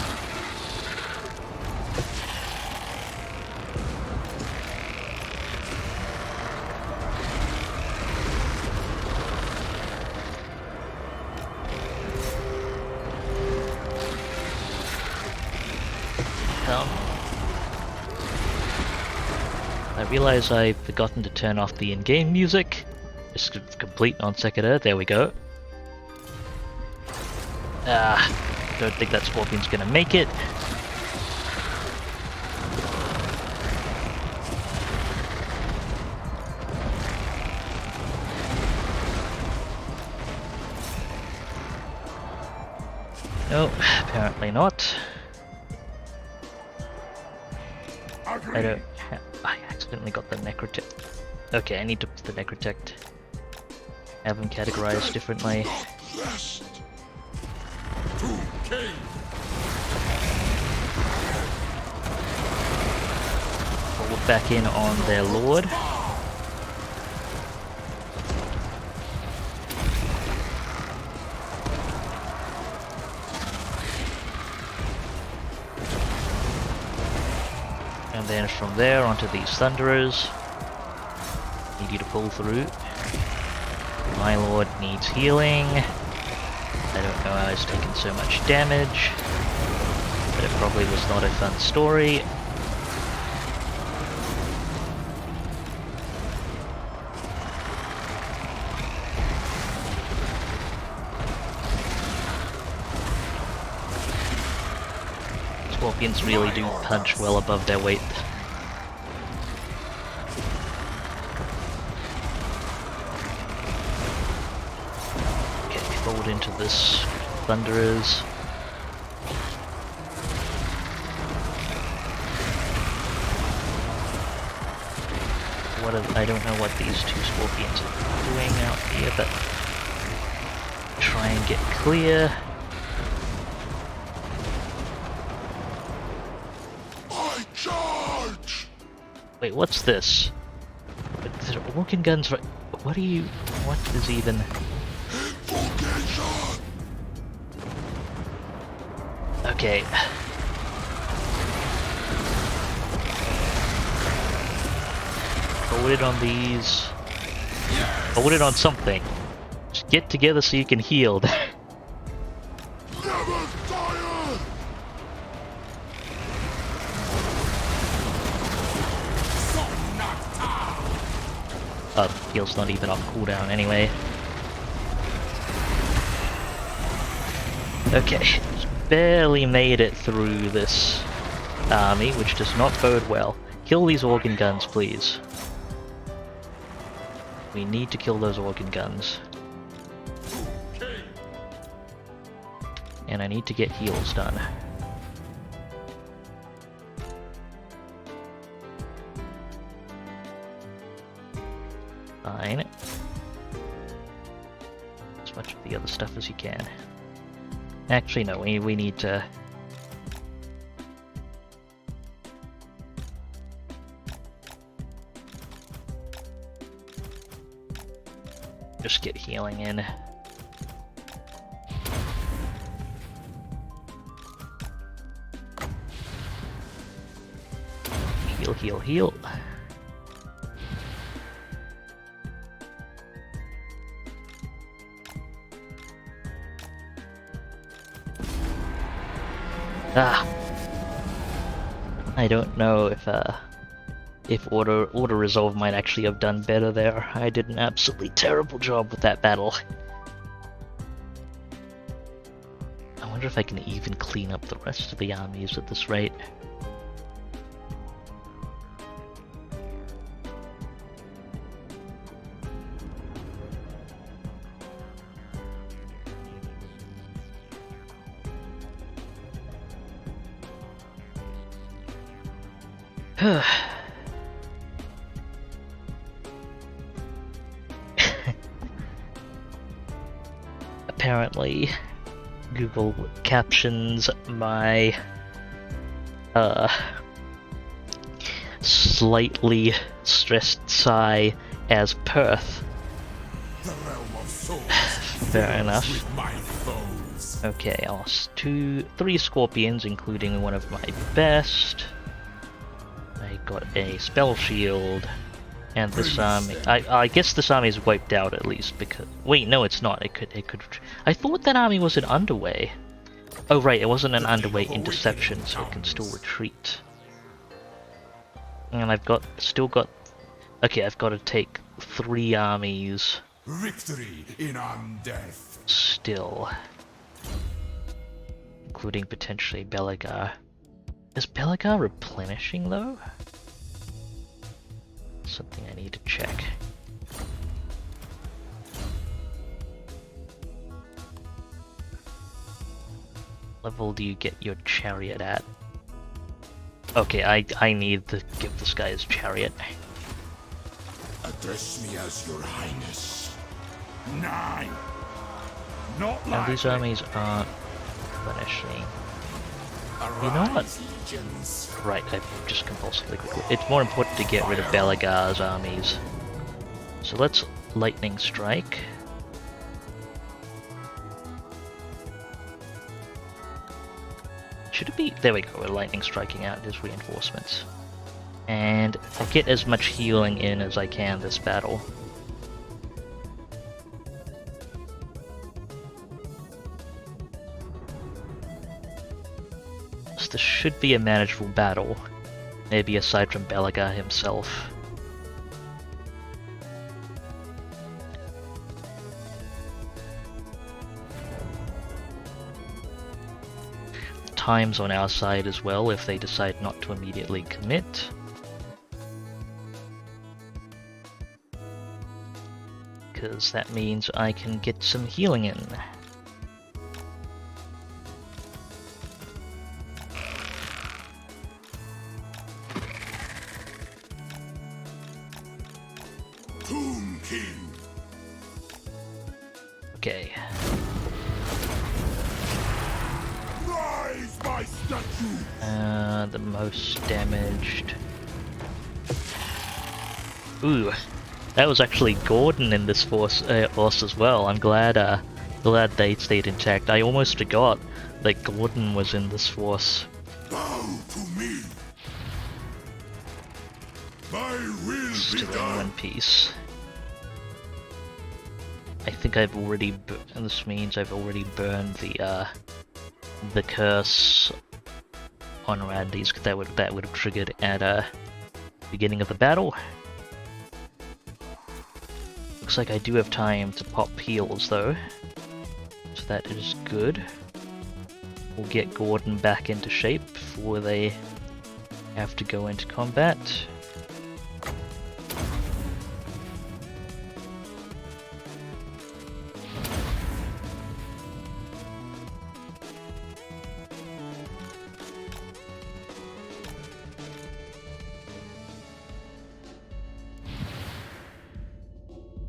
I realize I've forgotten to turn off the in-game music. Just complete non sequitur, there we go. Don't think that scorpion's gonna make it. No, apparently not. I accidentally got the necrotect. Okay, I need to put the necrotect. Have them categorized differently. Forward back in on their lord. And then from there onto these thunderers. Need you to pull through. My lord needs healing. I don't know how he's taken so much damage, but it probably was not a fun story. Scorpions really do punch well above their weight. Forward into this thunderers. I don't know what these two scorpions are doing out here, but try and get clear. I charge! Wait, what's this? They're walking guns. What are you? What is even? Okay. Hold it on these. Hold it on something. Just get together so you can heal. Heal's not even on cooldown anyway. Okay, just barely made it through this army, which does not bode well. Kill these organ guns, please. We need to kill those organ guns. And I need to get heals done. Fine. As much of the other stuff as you can. Actually, no, we need to... just get healing in. Heal, heal, heal. Ah! I don't know if auto resolve might actually have done better there. I did an absolutely terrible job with that battle. I wonder if I can even clean up the rest of the armies at this rate. Apparently, Google captions my slightly stressed sigh as Perth. The realm of souls. Fair enough. With my foes. Okay, I lost 3 scorpions, including one of my best. I got a spell shield, and this army. I guess this army is wiped out at least because. Wait, no, it's not. It could. I thought that army was an underway. Oh right, it wasn't an underway interception, so it can still retreat. And still got. Okay, I've got to take 3 armies. Victory in undeath. Still, including potentially Belagar. Is Belagar replenishing though? Something I need to check. Level do you get your chariot at? Okay, I need to give this guy his chariot. Address me as your highness. 9. Not Now these armies aren't replenishing. You know what? Legions. Right, I just compulsively click. It's more important to get rid of Belagar's armies. So let's lightning strike. Should it be? There we go, we're lightning striking out his reinforcements. And I'll get as much healing in as I can this battle. So this should be a manageable battle. Maybe aside from Belagar himself. Time's on our side as well if they decide not to immediately commit. Because that means I can get some healing in. Tomb King. Okay. Rise, my statue. The most damaged. Ooh, that was actually Gordon in this force as well. I'm glad they stayed intact. I almost forgot that Gordon was in this force. Bow to me. My will be Still in done. one piece. I think I've already. This means I've already burned the curse on Randy's. That would have triggered at beginning of the battle. Looks like I do have time to pop heals though, so that is good. We'll get Gordon back into shape before they have to go into combat.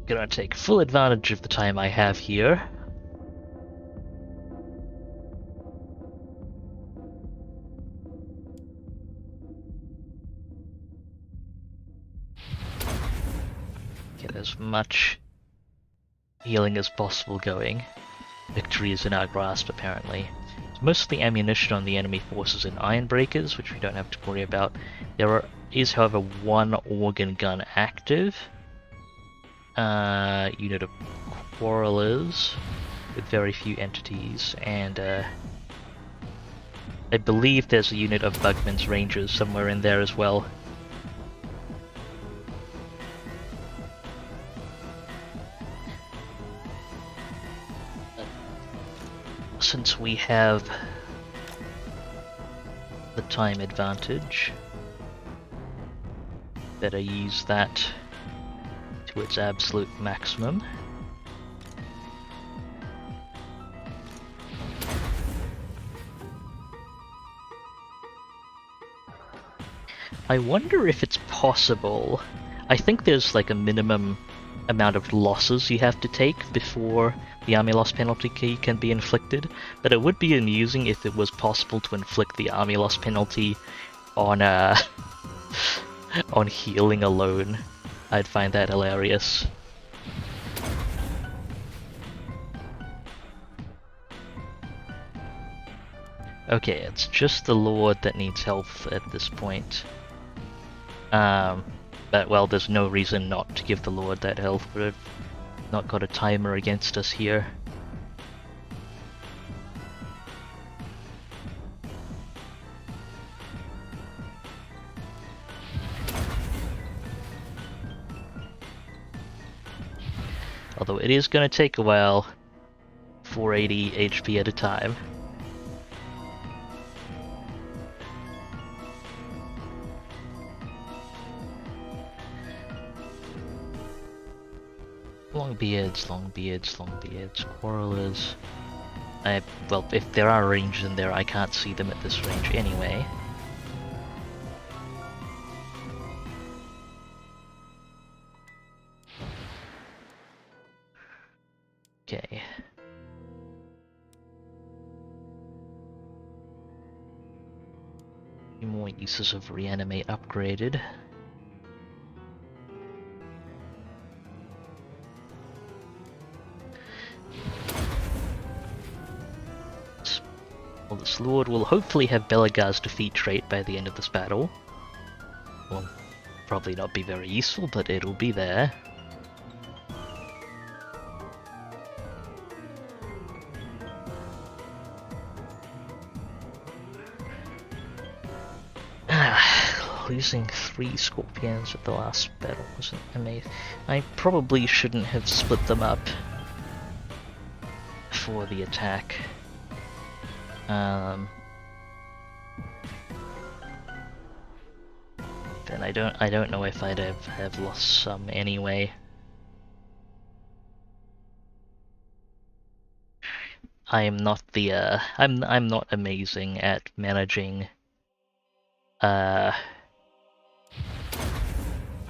Gonna take full advantage of the time I have here. Get as much healing as possible going. Victory is in our grasp, apparently. Most of the ammunition on the enemy forces in iron breakers, which we don't have to worry about. There is, however, one organ gun active. Unit of quarrelers with very few entities, and I believe there's a unit of Bugman's Rangers somewhere in there as well. Since we have the time advantage, better use that to its absolute maximum. I wonder if it's possible. I think there's like a minimum amount of losses you have to take before the army loss penalty key can be inflicted, but it would be amusing if it was possible to inflict the army loss penalty on on healing alone. I'd find that hilarious. Okay, it's just the Lord that needs help at this point. But, well, there's no reason not to give the Lord that health. We've not got a timer against us here. Although it is going to take a while, 480 HP at a time. Long beards, quarrelers. Well, if there are ranges in there, I can't see them at this range anyway. Okay. Few more uses of reanimate upgraded. Well, this Lord will hopefully have Belagar's defeat trait by the end of this battle. Will probably not be very useful, but it'll be there. Losing 3 Scorpions at the last battle wasn't amazing. I probably shouldn't have split them up for the attack. Then I don't know if I'd have lost some anyway. I am not the I'm not amazing at managing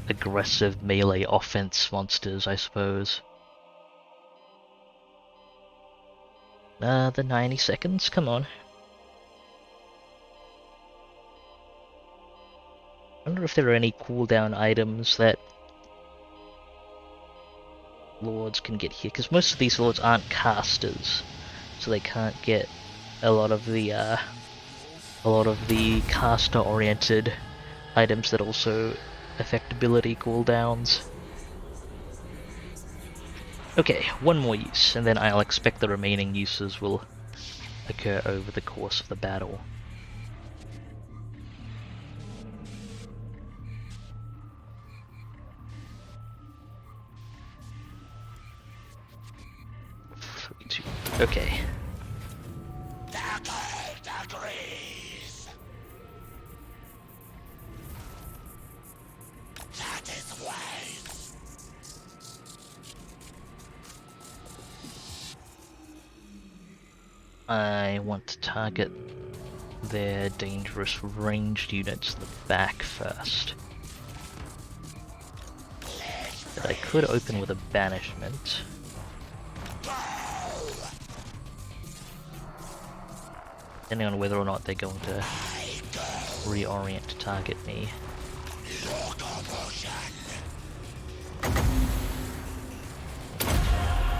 aggressive melee offense monsters, I suppose. The 90 seconds, come on. I wonder if there are any cooldown items that Lords can get here, because most of these Lords aren't casters, so they can't get a lot of the caster-oriented items that also affect ability cooldowns. Okay, one more use, and then I'll expect the remaining uses will occur over the course of the battle. Okay. I want to target their dangerous ranged units in the back first. But I could open with a banishment. Depending on whether or not they're going to reorient to target me.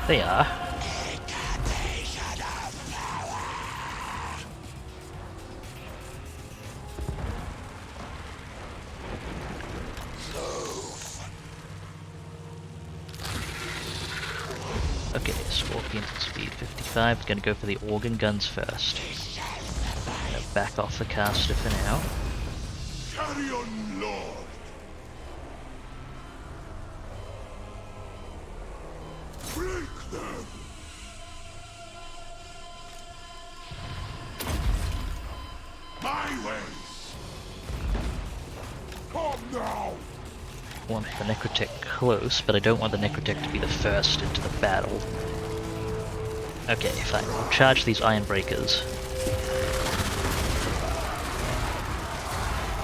They are. Okay, Scorpions at speed 55. Gonna go for the organ guns first. Gonna back off the caster for now. Carry on, Lord. Break them. My ways. Come now. Want the Necrotech close, but I don't want the Necrotech to be the first into the battle. Okay, fine. We'll charge these Iron Breakers.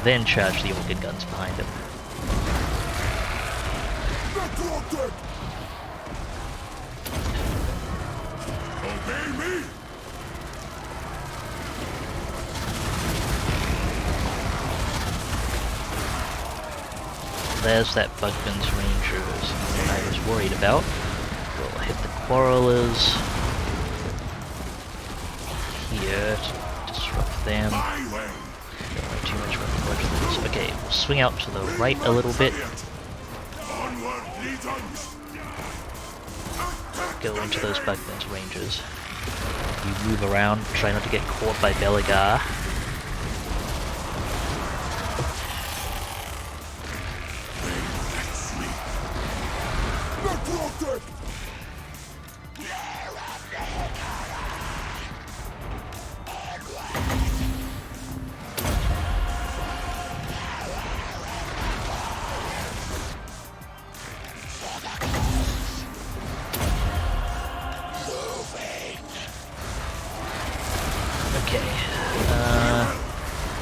Then charge the organ guns behind him. Obey me. There's that Bugman's Rangers I was worried about. We'll hit the Quarrelers here to disrupt them. Don't worry too much about the Bludgeoners. Okay, we'll swing out to the right a little bit. Go into those Bugman's Rangers. You move around, try not to get caught by Belagar.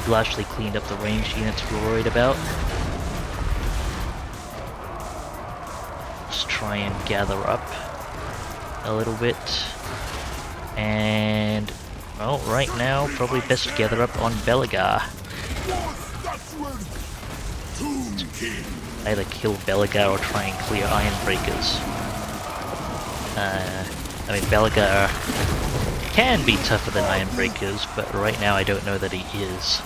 Largely cleaned up the ranged units we were worried about. Let's try and gather up a little bit. And, well, right now, probably best to gather up on Belagar. Either kill Belagar or try and clear Iron Breakers. I mean, Belagar can be tougher than Iron Breakers, but right now I don't know that he is.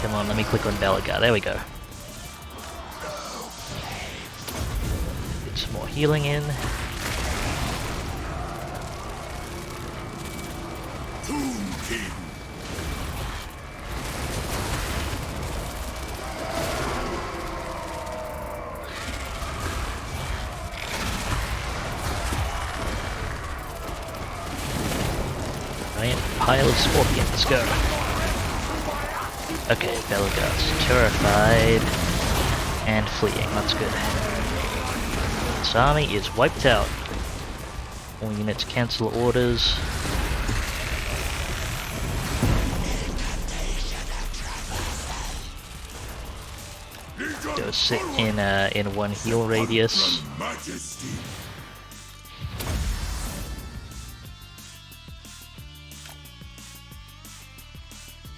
Come on, let me click on Belagar. There we go. Get some more healing in. Giant pile of scorpions. Let's go. Okay, Belagar's terrified and fleeing. That's good. This army is wiped out. All units cancel orders. Go sit in one heal radius.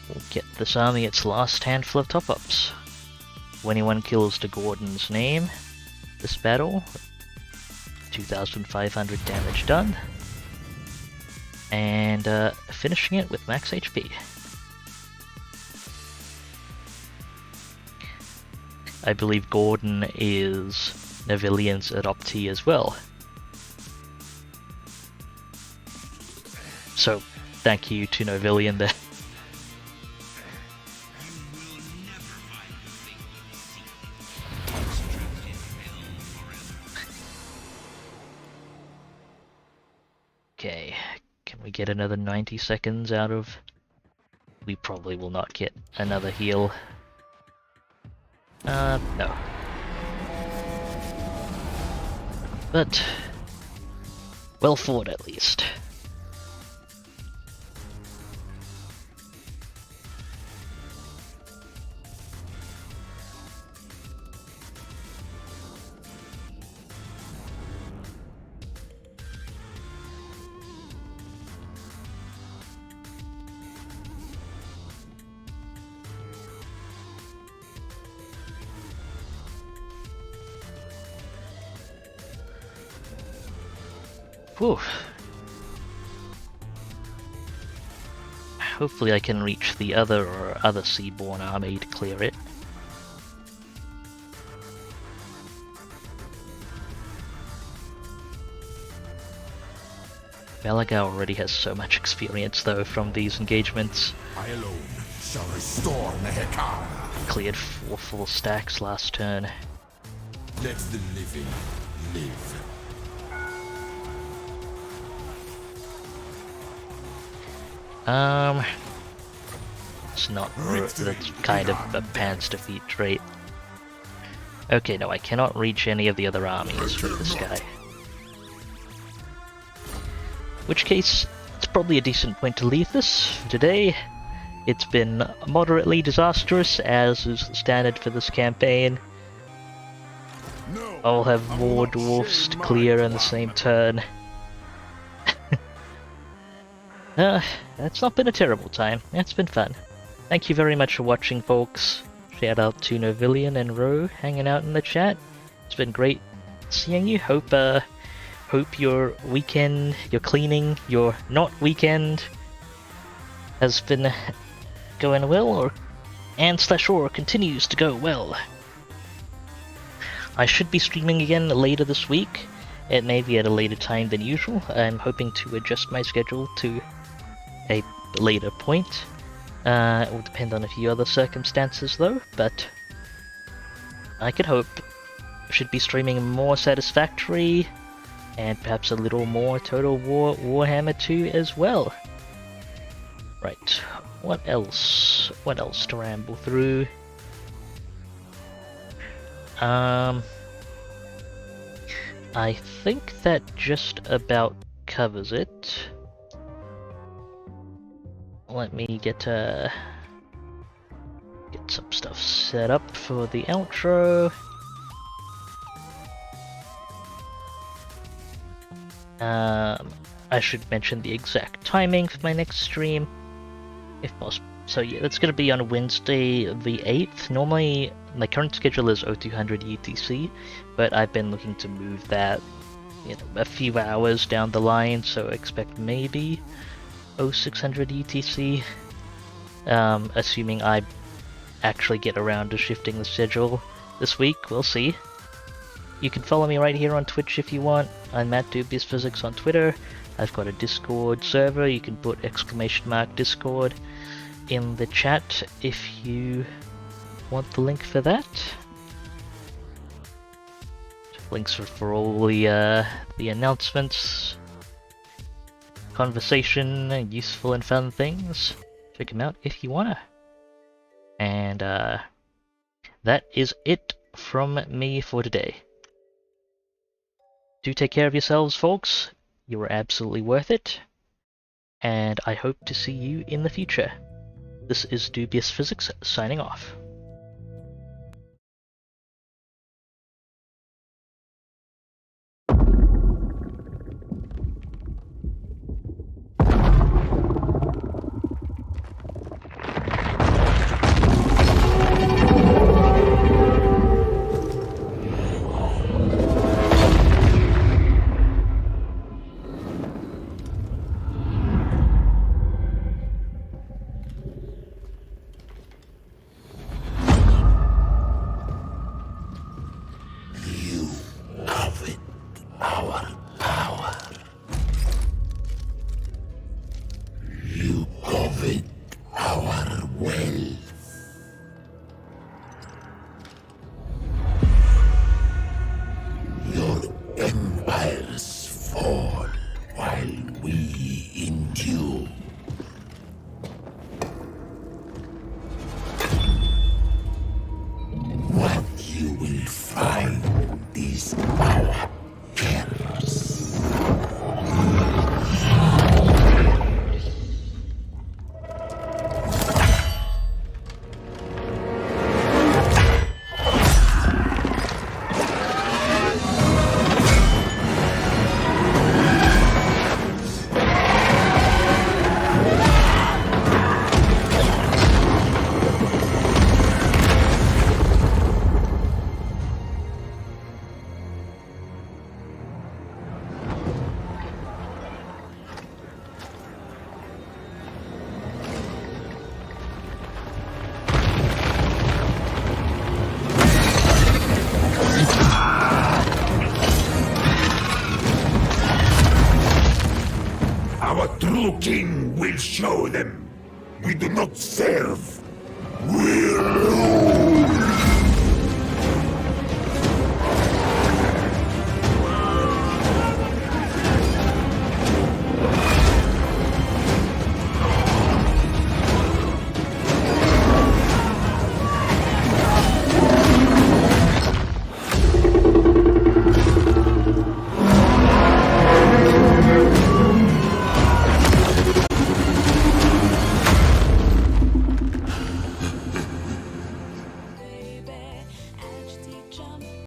We'll get this army its last handful of top-ups. 21 kills to Gordon's name this battle. 2,500 damage done. And finishing it with max HP. I believe Gordon is Nevilian's adoptee as well. So, thank you to Nevilian there. Okay, can we get another 90 seconds out of we probably will not get another heal. No. But, well fought at least. Whew. Hopefully I can reach the other Seaborn army to clear it. Malaga already has so much experience though from these engagements. I alone shall restore Nehekara. Cleared 4 full stacks last turn. Let the living live. It's not. That's kind of a pants defeat trait. Okay, no, I cannot reach any of the other armies with this guy. Which case, it's probably a decent point to leave this for today. It's been moderately disastrous, as is the standard for this campaign. I'll have more dwarfs to clear in the same turn. That's not been a terrible time. It's been fun. Thank you very much for watching, folks. Shout out to Novillian and Ro hanging out in the chat. It's been great seeing you. Hope your weekend, your cleaning, your not weekend has been going well, or continues to go well. I should be streaming again later this week. It may be at a later time than usual. I'm hoping to adjust my schedule to a later point. It will depend on a few other circumstances though, but I could hope. Should be streaming more Satisfactory, and perhaps a little more Total War Warhammer 2 as well. Right, what else? What else to ramble through? I think that just about covers it. Let me get some stuff set up for the outro. I should mention the exact timing for my next stream, if possible. So yeah, that's going to be on Wednesday the 8th. Normally, my current schedule is 0200 UTC, but I've been looking to move that, a few hours down the line, so expect maybe 0600 UTC, assuming I actually get around to shifting the schedule this week. We'll see. You can follow me right here on Twitch if you want. I'm at Dubious Physics on Twitter. I've got a Discord server. You can put !Discord in the chat if you want the link for that. Links for all the announcements, conversation, useful and fun things. Check them out if you wanna. And that is it from me for today. Do take care of yourselves, folks. You are absolutely worth it. And I hope to see you in the future. This is Dubious Physics signing off. Fall. while we endure. true king will show them. We do not serve. We rule.